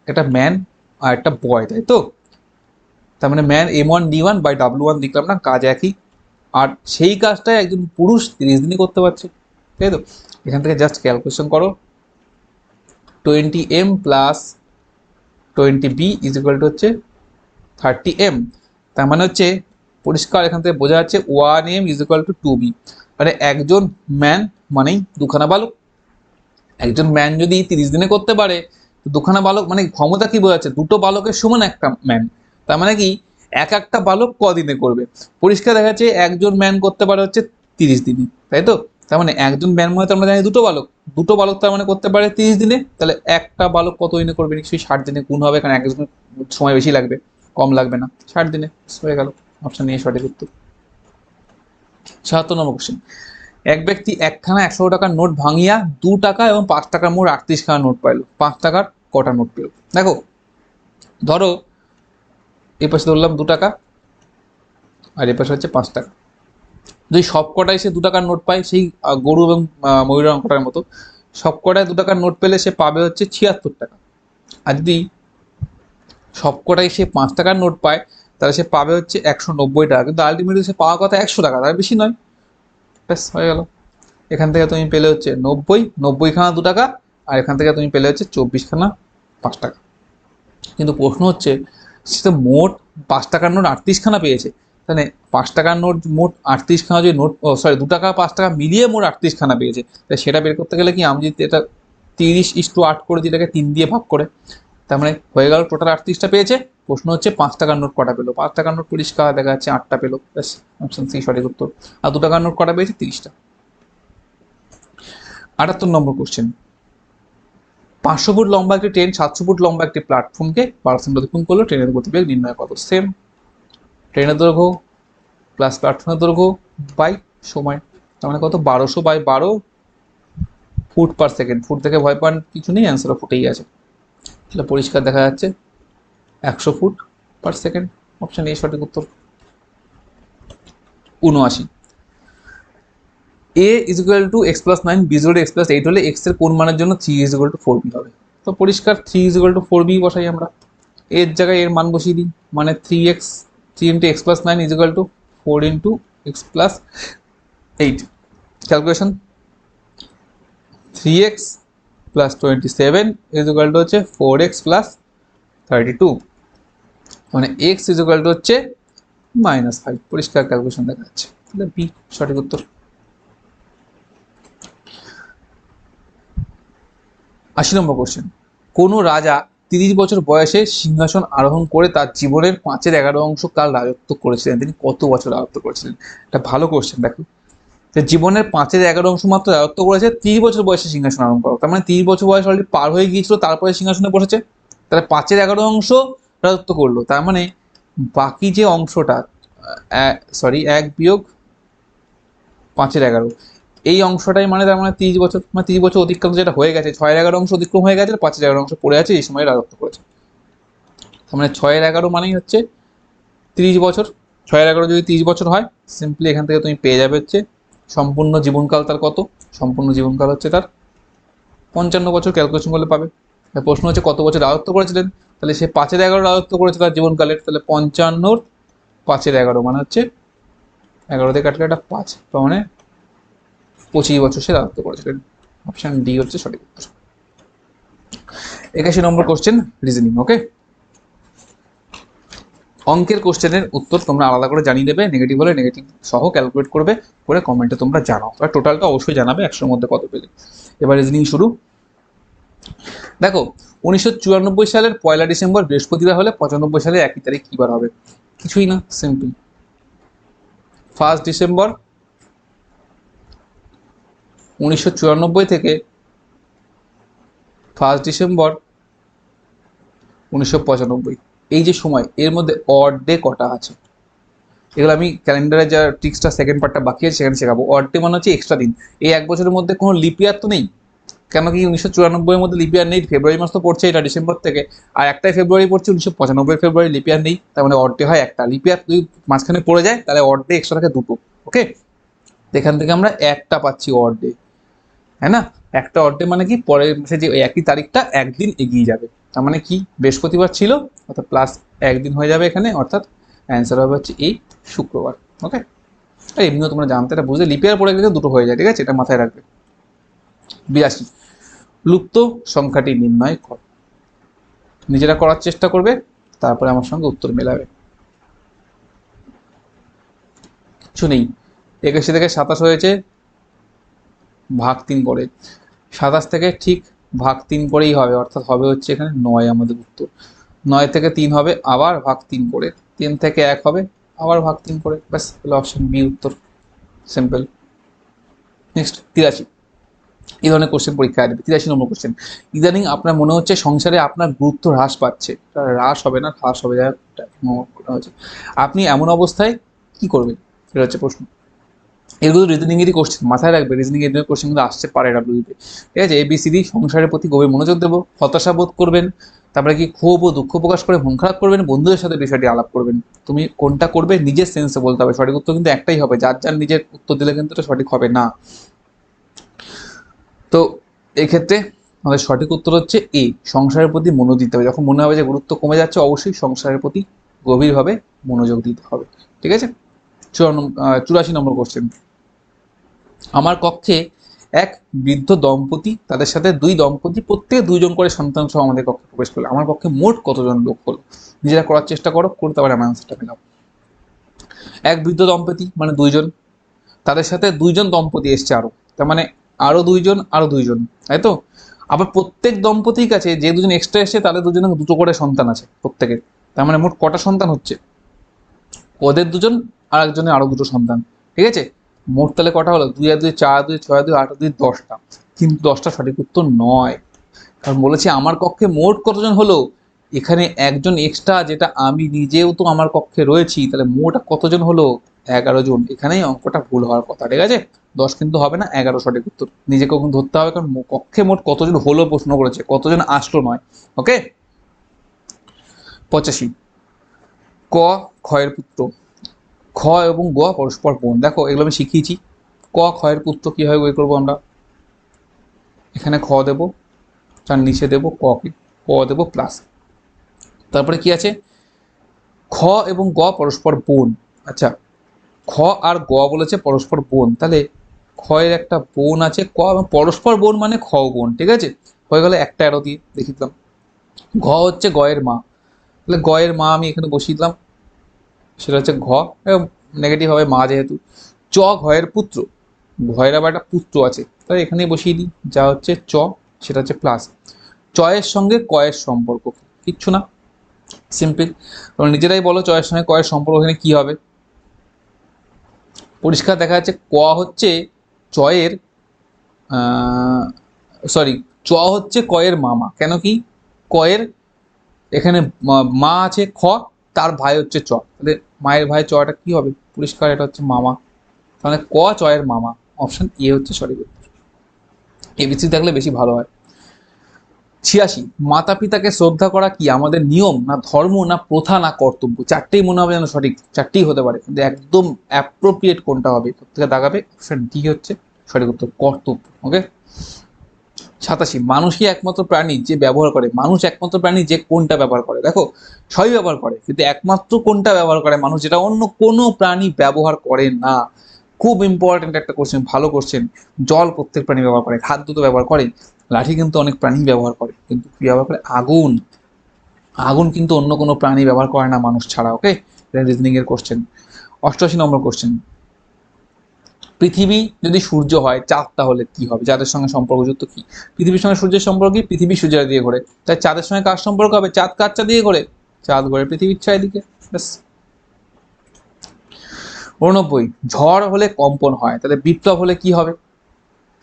একটা ম্যান আর একটা বয়, তাই তো, তার মানে ম্যান M1D1 বাই W1 লিখলাম না, কাজ একই, আর সেই কাজটাই একজন পুরুষ 30 দিনই করতে পারছে, তাই তো, এখান থেকে জাস্ট ক্যালকুলেশন করো, 20M plus 20B is equal two হচ্ছে 30M, তার মানে হচ্ছে পরিষ্কার এখান থেকে বোঝা যাচ্ছে 1M is equal two 2B, মানে একজন ম্যান মানেই দুখানা বালক, একজন ম্যান যদি 30 দিনে করতে পারে, দুখানা বালক মানে ক্ষমতা কি বোঝাচ্ছে, দুটো বালকের সমান একটা ম্যান, তার মানে কি এক একটা বালক কদিনে করবে, পরিষ্কার দেখা যাচ্ছে একজন ম্যান করতে পারে হচ্ছে 30 দিনে, তাই তো, তার মানে একজন ম্যান মানে তো আমরা জানি দুটো বালক, দুটো বালক তার মানে করতে পারে 30 দিনে, তাহলে একটা বালক কত দিনে করবে, নিশ্চয়ই 60 দিনে গুণ হবে, কারণ একজনের সময় বেশি লাগবে, কম লাগবে না, 60 দিনে হয়ে গেল, অপশন নিয়ে সঠিক উত্তর। 76 নম্বর কোশ্চেন, এক ব্যক্তি একখানা 100 টাকার নোট ভাঙিয়া 2 টাকা এবং 5 টাকার মোট 38 খানা নোট পাইল, 5 টাকার কটা নোট পেল, দেখো, ধরো এই পাশে ধরলাম 2 টাকা আর এই পাশে হচ্ছে 5 টাকা, যদি সব কটাই সে 2 টাকার নোট পায়, সেই গরু এবং ময়ূরের অঙ্কটার মতো, সব কটায় 2 টাকার নোট পেলে সে পাবে হচ্ছে 76 টাকা, আর যদি সব কটাই সে 5 টাকার নোট পায় তাহলে সে পাবে হচ্ছে 190 টাকা, কিন্তু আলটিমেটলি সে পাওয়ার কথা 100 টাকা, তার বেশি নয়, ব্যাস হয়ে গেল, এখান থেকে তুমি পেলে হচ্ছে 90 খানা 2 টাকা, আর এখান থেকে তুমি পেলে হচ্ছে 24 খানা 5 টাকা, কিন্তু প্রশ্ন হচ্ছে সে তো মোট 5 টাকার নোট 38 খানা পেয়েছে, তাহলে 5 টাকার নোট মোট 38 খানা যদি নোট, সরি 2 টাকা 5 টাকা মিলিয়ে মোট 38 খানা পেয়েছে, তাই সেটা বের করতে গেলে কি আমি যদি এটা 30:8 করে দিই, এটাকে 3 দিয়ে ভাগ করে, তার মানে হয়ে গেল টোটাল 38টা পেয়েছে, প্রশ্ন হচ্ছে 5 টাকার নোট কটা পেলো, 5 টাকার নোট পরিষ্কার দেখা যাচ্ছে 8টা পেলো, ব্যাস অপশন সি সঠিক উত্তর, আর 2 টাকার নোট কটা পেয়েছে 30টা। 78 নম্বর কোশ্চেন, 500 ফুট লম্বা একটি ট্রেন 700 ফুট লম্বা একটি প্ল্যাটফর্মকে 12 অতিক্রম করলো, ট্রেনের গতিবেগ নির্ণয় কত, সেম, ট্রেনের দৈর্ঘ্য প্লাস প্ল্যাটফর্মের দৈর্ঘ্য বাই সময়, তার মানে কত 1200 by 12 foot per second, foot থেকে ভয় পান কিছু নেই, অ্যান্সার ফুটেই আছে, তাহলে পরিষ্কার দেখা যাচ্ছে 100 foot per second, option A সঠিক উত্তর। 79, a is equal two x plus 9, b is equal two x plus 8 হলে x এর কোন মানের জন্য 3 ইজ ইকুয়াল টু 4b হবে? তো পরিষ্কার 3 ইজ ইকুয়াল টু 4b বসাই আমরা, এর জায়গায় এর মান বসিয়ে দিই, মানে 3x 3 into x plus 9 is equal two 4 into x plus 8। Calculation 3x plus 27 is equal two হচ্ছে 4x প্লাস 32, মানে x ইজ ইকুয়াল টু হচ্ছে -5। পরিষ্কার ক্যালকুলেশন দেখা যাচ্ছে, তাহলে বি সঠিক উত্তর। 80 নম্বর কোশ্চেন, কোন রাজা 30 বছর বয়সে সিংহাসন আরোহণ করে তার জীবনের 1/11 কাল রাজত্ব করেছিলেন? তিনি কত বছর রাজত্ব করেছিলেন? এটা ভালো কোশ্চেন। দেখো, যে জীবনের 1/11 মাত্র রাজত্ব করেছে, 30 বছর বয়সে সিংহাসন আরোহণ করা, তার মানে 30 বছর বয়স অলরেডি পার হয়ে গিয়েছিল, তারপরে সিংহাসনে বসেছে, তাহলে 1/11 রাজত্ব করলো, তার মানে বাকি যে অংশটা, সরি 1 বিয়োগ 5/11, এই অংশটাই মানে তার মানে 30 বছর, মানে 30 বছর অতিক্রান্ত যেটা হয়ে গেছে, 6/11 অতিক্রম হয়ে গেছে, 5/11 পড়ে আছে, এই সময় রাজত্ব করেছে। তার মানে 6/11 মানেই হচ্ছে 30 বছর। 6/11 যদি 30 বছর হয়, সিম্পলি এখান থেকে তুমি পেয়ে যাবে হচ্ছে সম্পূর্ণ জীবনকাল তার কত। সম্পূর্ণ জীবনকাল হচ্ছে তার 55 বছর। ক্যালকুলেশন করলে পাবে। প্রশ্ন হচ্ছে কত বছর রাজত্ব করেছিলেন, তাহলে সে 5/11 রাজত্ব করেছে তার জীবনকালের, তাহলে 55 5/11 মানে হচ্ছে 11 দিয়ে কাটলে একটা 5, তার মানে 25 বছর সে রাজত্ব করেছিলেন। অপশন ডি হচ্ছে সঠিক উত্তর। 81 নম্বর কোশ্চেন, রিজনিং। ওকে, অঙ্কের কোশ্চেনের উত্তর তোমরা আলাদা করে জানিয়ে দেবে, নেগেটিভ হলে নেগেটিভ সহ ক্যালকুলেট করবে, করে কমেন্টে তোমরা জানাও, আর টোটালটা অবশ্যই জানাবে 100-র মধ্যে কত পেলে। এবার রিজনিং শুরু। দেখো, 1994 সালের 1 ডিসেম্বর বৃহস্পতিবার হলে 95 সালে একই তারিখ কী বার হবে? কিছুই না, সিম্পল 1 ডিসেম্বর 1994 থেকে 1 ডিসেম্বর 1995, এই যে সময়, এর মধ্যে অড ডে কটা আছে? এগুলো আমি ক্যালেন্ডারে যা ট্রিক্সটা সেকেন্ড পার্টটা বাকি আছে সেখানে শেখাবো। অড ডে মানে হচ্ছে এক্সট্রা দিন। এই 1 বছরের মধ্যে কোনো লিপ ইয়ার তো নেই, কেন কি 1994-এর মধ্যে লিপ ইয়ার নেই, ফেব্রুয়ারি মাস তো পড়ছে এটা ডিসেম্বর থেকে, আর একটাই ফেব্রুয়ারি পড়ছে 1995 ফেব্রুয়ারি, লিপ ইয়ার নেই, তার মানে অড ডে হয় একটা। লিপ ইয়ার যদি মাঝখানে পড়ে যায় তাহলে অড ডে এক্সট্রা থাকে দুটো। ওকে, এখান থেকে আমরা একটা পাচ্ছি অড ডে, হ্যাঁ না? একটা অড ডে মানে কি, পরের মাসে যে একই তারিখটা একদিন এগিয়ে যাবে, তার মানে কি বৃহস্পতিবার ছিল, অর্থাৎ প্লাস একদিন হয়ে যাবে এখানে, অর্থাৎ অ্যান্সার হবে হচ্ছে এই শুক্রবার। ওকে, এমনিও তোমরা জানতে, এটা বুঝলে লিপিয়ার পড়ে গেলে দুটো হয়ে যায়, ঠিক আছে, এটা মাথায় রাখবে। 82, লুপ্ত সংখ্যাটি নির্ণয় কর। নিজেরা করার চেষ্টা করবে, তারপরে আমার সঙ্গে উত্তর মেলাবে। কিছু নেই, 81 থেকে 27 হয়েছে, ভাগ 3 করে, 27 থেকে ঠিক ভাগ 3 করেই হবে, অর্থাৎ হবে হচ্ছে এখানে 9 আমাদের উত্তর। 9 থেকে 3 হবে, আবার ভাগ 3 করে, 3 থেকে 1 হবে, আবার ভাগ 3 করে, ব্যাস, তাহলে অপশন বি উত্তর, সিম্পল। নেক্সট 83, এই ধরনের কোশ্চেন পরীক্ষায় আসবে। 83 নম্বর কোশ্চেন, ইদানিং আপনার মনে হচ্ছে সংসারে আপনার গুরুত্ব হ্রাস পাচ্ছে। হ্রাস হবে না, হ্রাস হবে, যায় আপনি এমন অবস্থায় কি করবেন, এটা হচ্ছে প্রশ্ন। এগুলো রিজনিংয়েরই কোশ্চেন, মাথায় রাখবে, রিজনিং এর কোশ্চেন কিন্তু আসতে পারে ডাব্লিউতে, ঠিক আছে। ABCD, সংসারের প্রতি গভীর মনোযোগ দেবো, হতাশা বোধ করবেন, তারপরে কি ক্ষোভ ও দুঃখ প্রকাশ করে মন খারাপ করবেন, বন্ধুদের সাথে বিষয়টি আলাপ করবেন। তুমি কোনটা করবে নিজের সেন্সে বলতে হবে, সঠিক উত্তর কিন্তু একটাই হবে, যার যার নিজের উত্তর দিলে কিন্তু এটা সঠিক হবে না। তো এক্ষেত্রে আমাদের সঠিক উত্তর হচ্ছে এ, সংসারের প্রতি মনোযোগ দিতে হবে। যখন মনে হবে যে গুরুত্ব কমে যাচ্ছে, অবশ্যই সংসারের প্রতি গভীরভাবে মনোযোগ দিতে হবে, ঠিক আছে। 84 নম্বর কোশ্চেন, আমার কক্ষে এক বৃদ্ধ দম্পতি, তাদের সাথে 2 দম্পতি, প্রত্যেকে 2 জন করে সন্তান সহ আমাদের কক্ষে প্রবেশ করলো। আমার কক্ষে মোট কতজন লোক হলো? নিজেরা করার চেষ্টা করো, করতে পারে আমার আনসারটা পেলাম। এক বৃদ্ধ দম্পতি মানে 2 জন, তাদের সাথে 2 জন দম্পতি এসছে আরো, তার মানে আরো 2 জন, আরো 2 জন, তাই তো। আবার প্রত্যেক দম্পতির কাছে যে 2 জন এক্সট্রা এসছে তাদের 2 জনের 2টো করে সন্তান আছে প্রত্যেকের, তার মানে মোট কটা সন্তান হচ্ছে? ওদের 2 জন আর একজনের আরো 2টো সন্তান, ঠিক আছে। মোট তাহলে কটা হলো? 2 আর 2 4, 2 6, 2 8, 2 10টা, কিন্তু 10টা সঠিক উত্তর নয়, কারণ বলেছি আমার কক্ষে মোট কতজন হলো, এখানে একজন এক্সট্রা, যেটা আমি নিজেও তো আমার কক্ষে রয়েছি, তাহলে মোট কতজন হলো? 11 জন। এখানেই অঙ্কটা ভুল হওয়ার কথা, ঠিক আছে। 10 কিন্তু হবে না, 11 সঠিক উত্তর। নিজেকেও কিন্তু ধরতে হবে, কারণ কক্ষে মোট কতজন হলো প্রশ্ন করেছে, কতজন আসলো নয়। ওকে, 85, ক ক্ষয়ের পুত্র, খ এবং গ পরস্পর বোন। দেখো, এগুলো আমি শিখিয়েছি, ক ক্ষয়ের পুত্র কীভাবে বের করবো আমরা? এখানে খ দেব, তার নিচে দেব ককে, ক দেব প্লাস, তারপরে কি আছে, খ এবং গ পরস্পর বোন। আচ্ছা, খ আর গ বলেছে পরস্পর বোন, তাহলে ক্ষয়ের একটা বোন আছে ক, এবং পরস্পর বোন মানে খ বোন, ঠিক আছে, হয়ে গেলে একটা অ্যারো দিয়ে দেখিয়ে দিলাম। ঘ হচ্ছে গয়ের মা, তাহলে গয়ের মা আমি এখানে বসিয়ে দিলাম, সেটা হচ্ছে ঘ, নেগেটিভ হবে মা যেহেতু। চ ঘয়ের পুত্র, ঘয়ের আবার একটা পুত্র আছে, তাই এখানেই বসিয়ে দিই, যা হচ্ছে চ, সেটা হচ্ছে প্লাস। চয়ের সঙ্গে কয়ের সম্পর্ক কিচ্ছু না, সিম্পল। তোমরা নিজেরাই বলো চয়ের সঙ্গে কয়ের সম্পর্ক এখানে কি হবে? পরিষ্কার দেখা যাচ্ছে ক হচ্ছে চয়ের, সরি, চ হচ্ছে কয়ের মামা, কেন কি, কয়ের এখানে মা আছে খ, তার ভাই হচ্ছে চ, তাহলে মায়ের ভাই চটা কি হবে? পরিষ্কার এটা হচ্ছে মামা, তাহলে ক চয়ের মামা, অপশন এ হচ্ছে সঠিক উত্তর। এবিসি থাকলে বেশি ভালো হয়। 86, মাতা পিতাকে শ্রদ্ধা করা কি আমাদের নিয়ম, না ধর্ম, না প্রথা, না কর্তব্য? চারটেই মনে হবে যেন সঠিক, চারটেই হতে পারে, কিন্তু একদম অ্যাপ্রোপ্রিয়েট কোনটা হবে প্রত্যেকে দাগাবে, অপশন ডি হচ্ছে সঠিক উত্তর, কর্তব্য। ওকে। 87, মানুষই একমাত্র প্রাণী যে ব্যবহার করে, মানুষ একমাত্র প্রাণী যে কোনটা ব্যবহার করে? দেখো সবই ব্যবহার করে, কিন্তু একমাত্র কোনটা ব্যবহার করে মানুষ, যেটা অন্য কোনো প্রাণী ব্যবহার করে না? খুব ইম্পর্টেন্ট একটা কোশ্চেন, ভালো কোশ্চেন। জল প্রত্যেক প্রাণী ব্যবহার করে, খাদ্য তো ব্যবহার করে, লাঠি কিন্তু অনেক প্রাণী ব্যবহার করে, কিন্তু কি ব্যবহার করে? আগুন। আগুন কিন্তু অন্য কোনো প্রাণী ব্যবহার করে না মানুষ ছাড়া। ওকে, রিজনিং এর কোশ্চেন। 88 নম্বর কোশ্চেন, পৃথিবী যদি সূর্য হয়, চাঁদ তাহলে কি হবে? চাঁদের সঙ্গে সম্পর্কযুক্ত কি? পৃথিবীর সঙ্গে সূর্যের সম্পর্ক কি? পৃথিবী সূর্যের দিয়ে ঘোরে, তাই চাঁদের সঙ্গে কার সম্পর্ক হবে? চাঁদ কার দিয়ে ঘোরে? চাঁদ ঘোরে পৃথিবীর চারিদিকে। ব্যাস। 89, ঝড় হলে কম্পন হয়, তাহলে বিপ্লব হলে কি হবে?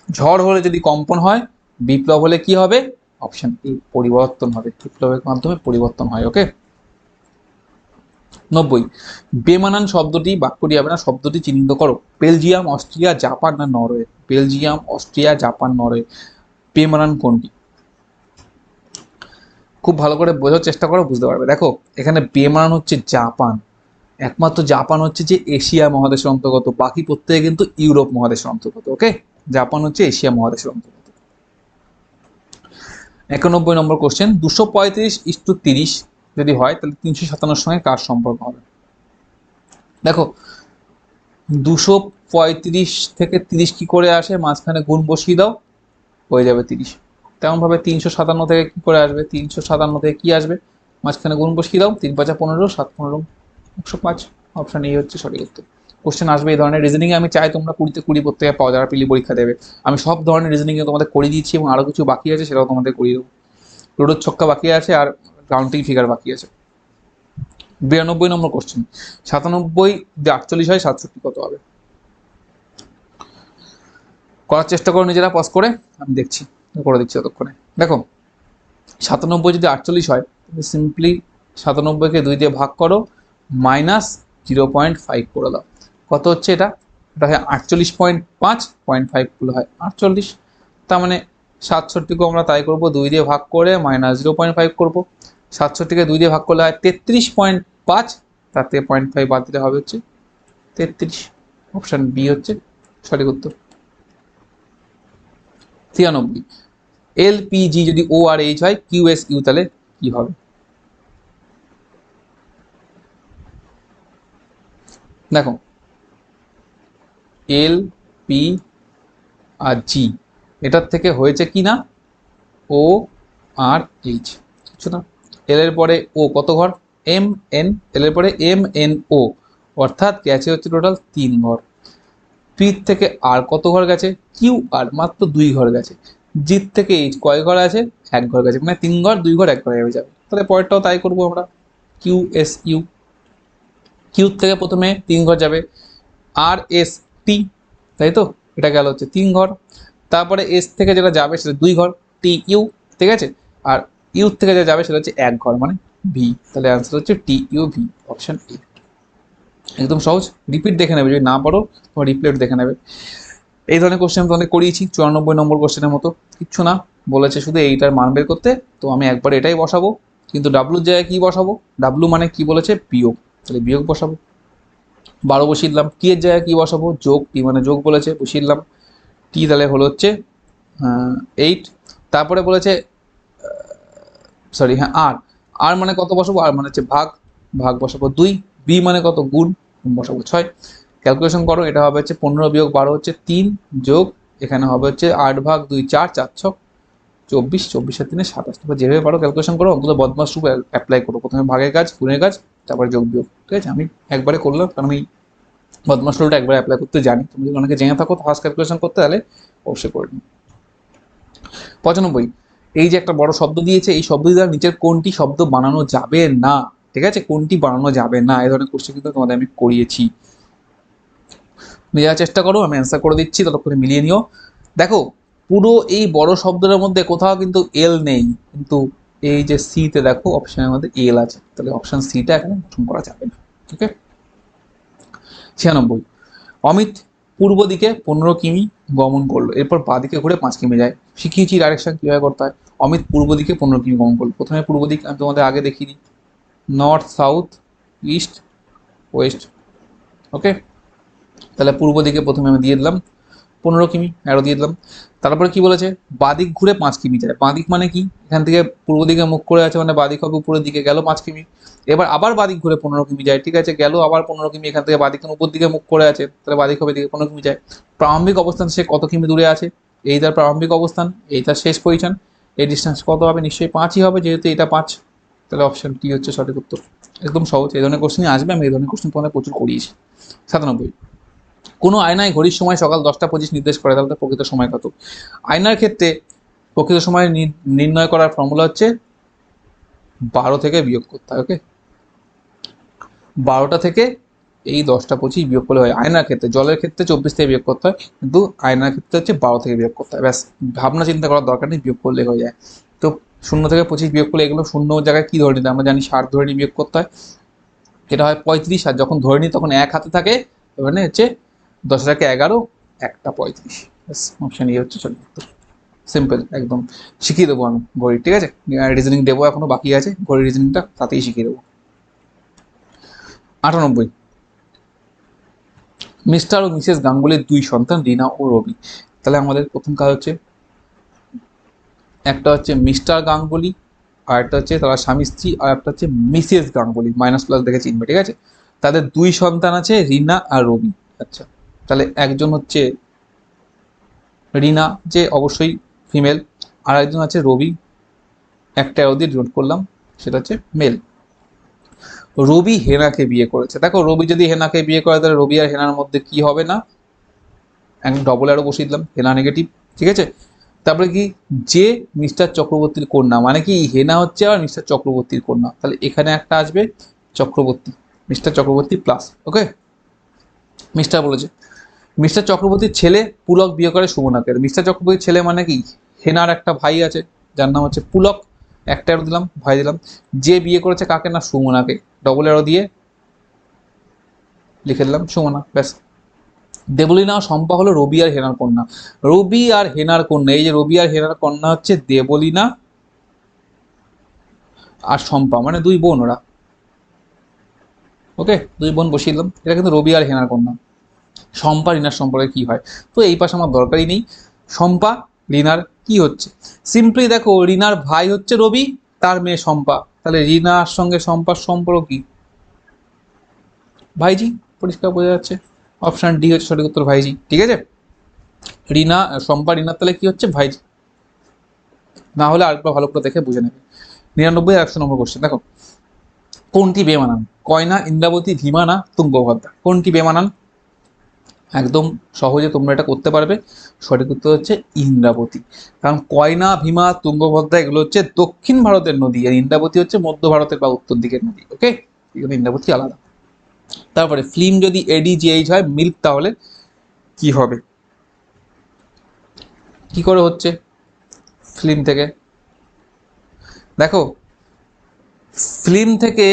ঝড় হলে যদি কম্পন হয়, বিপ্লব হলে কি হবে? অপশন এ পরিবর্তন হবে, বিপ্লবের মাধ্যমে পরিবর্তন হয়। ওকে। 90, বেমানান শব্দটি বাক্যটি হবে না, শব্দটি চিহ্নিত করো। বেলজিয়াম, অস্ট্রিয়া, জাপান, না Norway? Belgium, Austria, Japan, Norway, বেমানান কোনটি? খুব ভালো করে বোঝার চেষ্টা করো, বুঝতে পারবে। দেখো এখানে বেমানান হচ্ছে জাপান, একমাত্র জাপান হচ্ছে যে এশিয়া মহাদেশের অন্তর্গত, বাকি প্রত্যেকে কিন্তু ইউরোপ মহাদেশের অন্তর্গত। ওকে, জাপান হচ্ছে এশিয়া মহাদেশের অন্তর্গত। 91 নম্বর কোশ্চেন, 235:30 যদি হয়, তাহলে 357 সঙ্গে কার সম্পর্ক হবে? দেখো 235 থেকে 30 কি করে আসে, মাঝখানে গুণ বসিয়ে দাও, হয়ে যাবে 30। তেমন ভাবে 357 থেকে কি করে আসবে? 357 থেকে কি আসবে, মাঝখানে গুণ বসিয়ে দাও, 3 5 15, 7 15 105, অপশন এই হচ্ছে সঠিক উত্তর। কোশ্চেন আসবে এই ধরনের রিজনিং এ, আমি চাই তোমরা 20 তে 20 প্রত্যেকে পাও যারা পিলি পরীক্ষা দেবে। আমি সব ধরনের রিজনিং এ তোমাদের করে দিয়েছি, এবং আরো কিছু বাকি আছে সেটাও তোমাদের করিয়ে দেবো। লুডোর ছক্কা বাকি আছে, আর কাউন্টিং ফিগার বাকি আছে। 92 নম্বর কোশ্চেন, 97 যদি 48 হয়, 67 কত হবে? করার চেষ্টা করো নিজেরা পজ করে, আমি দেখছি, করে দিচ্ছি ততক্ষণে। দেখো 97 যদি 48 হয়, তুমি সিম্পলি 97কে 2 দিয়ে ভাগ করো, মাইনাস 0.5 করে দাও, কত হচ্ছে এটা? এটা হয় 48.5, 0.5 করলে হয় 48, তার মানে 67কেও আমরা তাই করবো, 2 দিয়ে ভাগ করে মাইনাস 0.5 করবো। 67কে 2 দিয়ে ভাগ করলে হয় 33.5, তাতে 0.5 বাদ দিলে হবে হচ্ছে 33, অপশন বি হচ্ছে সঠিক উত্তর। 93, এলপিজি যদি ও আর এইচ হয়, কিউএসইউ তাহলে কি হবে? দেখো এল পি আর জি, এটার থেকে হয়েছে কি না ও আর এইচ, কিছু না। এল এর পরে ও কত ঘর? এম এন, এল এর পরে এম এন ও, অর্থাৎ গেছে হচ্ছে টোটাল 3 ঘর। পি থেকে আর কত ঘর গেছে? কিউ আর মাত্র 2 ঘর গেছে। জির থেকে এইচ কয় ঘর আছে? 1 ঘর গেছে, মানে 3 ঘর 2 ঘর 1 ঘর হয়ে যাবে। তাহলে পরেরটাও তাই করবো আমরা, কিউ এস ইউ, কিউ থেকে প্রথমে 3 ঘর যাবে, আর এস টি, তাই তো, এটা গেল হচ্ছে 3 ঘর। তারপরে এস থেকে যেটা যাবে সেটা 2 ঘর, টি ইউ, ঠিক আছে, আর ইউ থেকে যেটা যাবে সেটা হচ্ছে 1 ঘর, মানে ভি। তাহলে অ্যান্সার হচ্ছে T U V, option A. একদম সহজ, রিপিট দেখে নেবে, যদি না পারো তোমার রিপ্লেট দেখে নেবে। এই ধরনের কোশ্চেন তোমাদের করিয়েছি 94 নম্বর কোশ্চেনের মতো, কিচ্ছু না, বলেছে শুধু এইটার মান বের করতে, তো আমি একবার এটাই বসাবো, কিন্তু ডাব্লুর জায়গায় কি বসাবো? ডাব্লু মানে কি বলেছে? বিয়োগ, তাহলে বিয়োগ বসাবো। 12 বসিয়ে দিলাম, কি এর জায়গায় কি বসাবো, যোগ, টি মানে যোগ বলেছে, বসিয়ে দিলাম, টি তাহলে হলো হচ্ছে 8। তারপরে বলেছে সরি হ্যাঁ আর, আর মানে কত বসাবো, আর মানে হচ্ছে ভাগ, ভাগ বসাবো 2, বি মানে কত গুণ, গুণ বসাবো 6। ক্যালকুলেশন করো, এটা হবে হচ্ছে 15 বিয়োগ 12 হচ্ছে 3, যোগ এখানে হবে হচ্ছে 8 ভাগ 2 4, 4 6 24, 24 আর 3 27। তোমরা যেভাবে পারো ক্যালকুলেশন করো, অন্তত বদমাস রূপ অ্যাপ্লাই করো, প্রথমে ভাগের কাজ, গুণের কাজ, তারপরে যোগ বিয়োগ, ঠিক আছে। আমি একবারে করলাম কারণ আমি বদমাস রুলটা একবার অ্যাপ্লাই করতে জানি। তুমি যদি অনেকে জেনে থাকো ফার্স্ট ক্যালকুলেশন করতে, তাহলে অবশ্যই করে নিও। 95, এই যে একটা বড় শব্দ দিয়েছে, এই শব্দ দ্বারা নিচের কোনটি শব্দ বানানো যাবে না, ঠিক আছে, কোনটি বানানো যাবে না, এই ধরনের কোশ্চেন কিন্তু তোমাদের আমি করিয়েছি। নেওয়ার চেষ্টা করো, আমি অ্যান্সার করে দিচ্ছি, ততক্ষণে মিলিয়ে নিও। দেখো পুরো এই বড় শব্দটার মধ্যে কোথাও কিন্তু এল নেই, কিন্তু এই যে সিতে দেখো অপশনের মধ্যে এল আছে, তাহলে অপশন সিটা এখানে গঠন করা যাবে না। ওকে। 96, অমিত পূর্ব দিকে 15 কিমি গমন করলো, এরপর বাঁদিকে ঘুরে 5 কিমি যায়। শিখিয়েছি ডাইরেকশন কিভাবে করতে হয়। অমিত পূর্ব দিকে 15 কিমি গমন করলো, প্রথমে পূর্ব দিক আমি তোমাদের আগে দেখিয়ে দিই, নর্থ, সাউথ, ইস্ট, ওয়েস্ট। ওকে, তাহলে পূর্ব দিকে প্রথমে আমি দিয়ে দিলাম 15 কিমি, অ্যারো দিয়ে দিলাম। তারপরে কি বলেছে, বাদিক ঘুরে 5 কিমি যায়। বাদিক মানে কি, এখান থেকে পূর্ব দিকে মুখ করে আছে মানে বাদিক হবে উপরের দিকে, গেল 5 কিমি। এবার আবার বাদিক ঘুরে 15 কিমি যায়, ঠিক আছে, গেল আবার 15 কিমি, এখান থেকে বাদিক উপর দিকে মুখ করে আছে, তাহলে বাদিক হবে দিকে 15 কিমি যায়। প্রারম্ভিক অবস্থান সে কত কিমি দূরে আছে, এই তার প্রারম্ভিক অবস্থান, এই তার শেষ পজিশন, এই ডিস্টেন্স কত হবে, নিশ্চয়ই 5ই হবে, যেহেতু এটা 5, তাহলে অপশন টি হচ্ছে সঠিক উত্তর। একদম সহজ, এই ধরনের কোশ্চেন আসবে, আমি এই ধরনের কোশ্চেন তোমাদের প্রচুর করিয়েছি। 97, কোনো আয়নায় ঘড়ির সময় সকাল 10টা 25 নির্দেশ করে, তাহলে প্রকৃত সময় কত। আয়নার ক্ষেত্রে প্রকৃত সময় নির্ণয় করার ফর্মুলা হচ্ছে 12 থেকে বিয়োগ করতে হয়। ওকে, 12টা থেকে এই 10টা 25 বিয়োগ করলে হয় আয়নার ক্ষেত্রে। জলের ক্ষেত্রে 24 থেকে বিয়োগ করতে হয়, কিন্তু আয়নার ক্ষেত্রে হচ্ছে 12 থেকে বিয়োগ করতে হয়। ব্যাস, ভাবনা চিন্তা করার দরকার নেই, বিয়োগ করলে হয়ে যায়। তো 0 থেকে 25 বিয়োগ করলে এগুলো শূন্য জায়গায় কি ধরে নিতে, আমরা জানি 60 ধরে নিয়ে বিয়োগ করতে হয়, এটা হয় 35। আর যখন ধরে নিই তখন 1 হাতে থাকে, মানে হচ্ছে 10 11, 1টা 35। অপশন ই হচ্ছে সঠিক উত্তর। সিম্পল একদম, শিখিয়ে দেবো আমি ঘড়ি, ঠিক আছে, রিজনিং দেবো, এখনো বাকি আছে ঘড়ি রিজনিংটা, তাতেই শিখিয়ে দেবো। 98, মিস্টার ও মিসেস গাঙ্গুলির 2 সন্তান রিনা ও রবি। তাহলে আমাদের প্রথম কাজ হচ্ছে, একটা হচ্ছে মিস্টার গাঙ্গুলি, আর একটা হচ্ছে তারা স্বামী স্ত্রী, আর একটা হচ্ছে মিসেস গাঙ্গুলি, মাইনাস প্লাস দেখে চিনবে, ঠিক আছে। তাদের 2 সন্তান আছে, রিনা আর রবি। আচ্ছা, তাহলে একজন হচ্ছে রিনা, যে অবশ্যই ফিমেল, আর একজন আছে রবি, একটা অ্যারো দিয়ে ডিনোট করলাম, সেটা হচ্ছে মেল। রবি হেনাকে বিয়ে করেছে। দেখো রবি যদি হেনাকে বিয়ে করে, তাহলে রবি আর হেনার মধ্যে কি হবে না, একদম ডবল অ্যারো বসিয়ে দিলাম, হেনা নেগেটিভ, ঠিক আছে। তারপরে কি, যে মিস্টার চক্রবর্তীর কন্যা, মানে কি হেনা হচ্ছে আর মিস্টার চক্রবর্তীর কন্যা, তাহলে এখানে একটা আসবে চক্রবর্তী, মিস্টার চক্রবর্তী প্লাস। ওকে, মিস্টার বলেছে, মিস্টার চক্রবর্তীর ছেলে পুলক বিয়ে করে সুমনাকে। মিস্টার চক্রবর্তীর ছেলে মানে কি, হেনার একটা ভাই আছে যার নাম হচ্ছে পুলক, একটা অ্যারো দিলাম, ভাই দিলাম। যে বিয়ে করেছে কাকে না, সুমনাকে, ডবল অ্যারো দিয়ে লিখে দিলাম সুমনা, ব্যাস। দেবলীনা ও শম্পা হলো রবি আর হেনার কন্যা। রবি আর হেনার কন্যা, এই যে রবি আর হেনার কন্যা হচ্ছে দেবলীনা আর শম্পা, মানে 2 বোন ওরা। ওকে, 2 বোন বসিয়ে দিলাম, এটা কিন্তু রবি আর হেনার কন্যা। শম্পা রিনার সম্পর্কে কি হয়, তো এই পাশে আমার দরকারই নেই। শম্পা রিনার কি হচ্ছে, সিম্পলি দেখো রিনার ভাই হচ্ছে রবি, তার মেয়ে শম্পা, তাহলে রিনার সঙ্গে শম্পার সম্পর্ক কি, ভাইজি, পরিষ্কার বোঝা যাচ্ছে। অপশন ডি হচ্ছে সঠিক উত্তর, ভাইজি, ঠিক আছে। রিনা শম্পা রিনার তাহলে কি হচ্ছে, ভাইজি। না হলে আরেকবার ভালো করে দেখে বুঝে নেবে। 99 আর 100 নম্বর কোশ্চেন, দেখো কোনটি বেমানান, কয়না, ইন্দ্রাবতী, ভীমা না তুঙ্গভদ্রা, কোনটি বেমানান। একদম সহজে তোমরা এটা করতে পারবে, সঠিক উত্তর হচ্ছে ইন্দ্রাবতী। কারণ কয়না, ভীমা, তুঙ্গভদ্রা এগুলো হচ্ছে দক্ষিণ ভারতের নদী, আর ইন্দ্রাবতী হচ্ছে মধ্য ভারতের বা উত্তর দিকের নদী। ওকে, এখানে ইন্দ্রাবতী আলাদা। তারপরে ফিল্ম যদি এডিজিএইচ হয় মিল্ক, তাহলে কি হবে, কি করে হচ্ছে ফিল্ম থেকে, দেখো ফিল্ম থেকে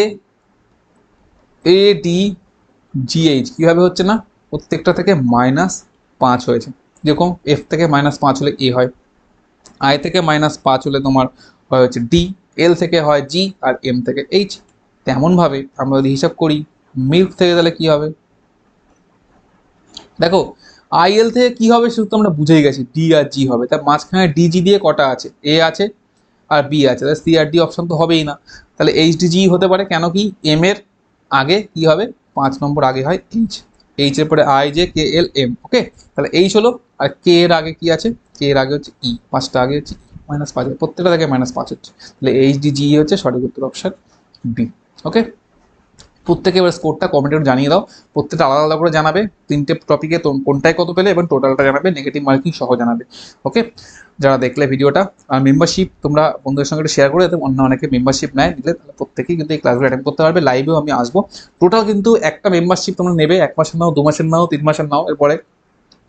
এডিজিএইচ কিভাবে হচ্ছে না, প্রত্যেকটা থেকে -5 হয়েছে। যেরকম এফ থেকে -5 হলে এ হয়, আই থেকে -5 হলে তোমার হয় হচ্ছে ডি, এল থেকে হয় জি, আর এম থেকে এইচ। তেমনভাবে আমরা যদি হিসাব করি মিল্ক থেকে, তাহলে কি হবে, দেখো আইএল থেকে কি হবে সেটা তো আমরা বুঝেই গেছি, ডি আর জি হবে, তার মাঝখানে ডিজি দিয়ে কটা আছে, এ আছে আর বি আছে, তাহলে সি আর ডি অপশন তো হবেই না, তাহলে এইচ ডি জি হতে পারে। কেন কি এম এর আগে কি হবে, 5 নম্বর আগে হয় এইচ, এইচ এর পরে I J K L M, okay, তাহলে এইচ হলো। আর কে এর আগে কি আছে, কে এর আগে হচ্ছে ই, 5টা আগে হচ্ছে -5, প্রত্যেকটা থেকে -5 হচ্ছে, তাহলে এইচ ডি জি হচ্ছে সঠিক উত্তর, অপশন বি। ওকে, প্রত্যেকে এবার স্কোরটা কমেন্টে জানিয়ে দাও, প্রত্যেকটা আলাদা আলাদা করে জানাবে, 3টে টপিকে কোনটায় কত পেলে এবং টোটালটা জানাবে, নেগেটিভ মার্কিং সহ জানাবে। ওকে, যারা দেখলে ভিডিওটা, আর মেম্বারশিপ তোমরা বন্ধুদের সঙ্গে একটু শেয়ার করে, যাতে অন্য অনেকে মেম্বারশিপ নেয়, নিলে তাহলে প্রত্যেকেই কিন্তু এই ক্লাসগুলো অ্যাটেন্ড করতে পারবে, লাইভেও আমি আসবো। টোটাল কিন্তু একটা মেম্বারশিপ তোমরা নেবে, 1 মাসের নাও, 2 মাসের নাও, 3 মাসের নাও, এরপরে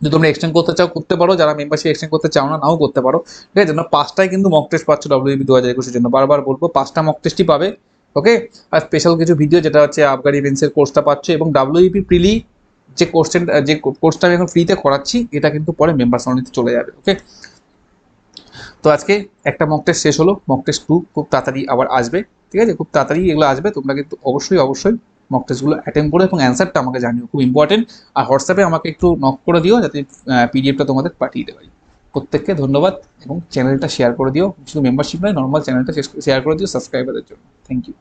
যদি তোমরা এক্সটেন্ড করতে চাও করতে পারো, যারা মেম্বারশিপ এক্সটেন্ড করতে চাও না নাও করতে পারো, ঠিক আছে। তোমরা 5টাই কিন্তু মক টেস্ট পাচ্ছ ডব্লিউবি 2021-এর জন্য, বারবার বলবো 5টা মক টেস্টই পাবে। ওকে, আর স্পেশাল কিছু ভিডিও যেটা হচ্ছে আবগারি ইভেন্টসের কোর্সটা পাচ্ছ, এবং ডাব্লিউইপি প্রিলি যে কোর্সটা আমি এখন ফ্রিতে করাচ্ছি, এটা কিন্তু পরে মেম্বার্স অনলিতে চলে যাবে। ওকে, তো আজকে একটা মক টেস্ট শেষ হলো, মক টেস্ট 2 খুব তাড়াতাড়ি আবার আসবে, ঠিক আছে, খুব তাড়াতাড়ি এগুলো আসবে, তোমরা কিন্তু অবশ্যই অবশ্যই মক টেস্টগুলো অ্যাটেন্ড করো এবং অ্যান্সারটা আমাকে জানিও, খুব ইম্পর্টেন্ট। আর হোয়াটসঅ্যাপে আমাকে একটু নক করে দিও, যাতে পিডিএফটা তোমাদের পাঠিয়ে দেওয়া হয়। প্রত্যেককে ধন্যবাদ, এবং চ্যানেলটা শেয়ার করে দিও, শুধু মেম্বারশিপ নয়, নর্মাল চ্যানেলটা শেয়ার করে দিও সাবস্ক্রাইবারের জন্য। Thank you.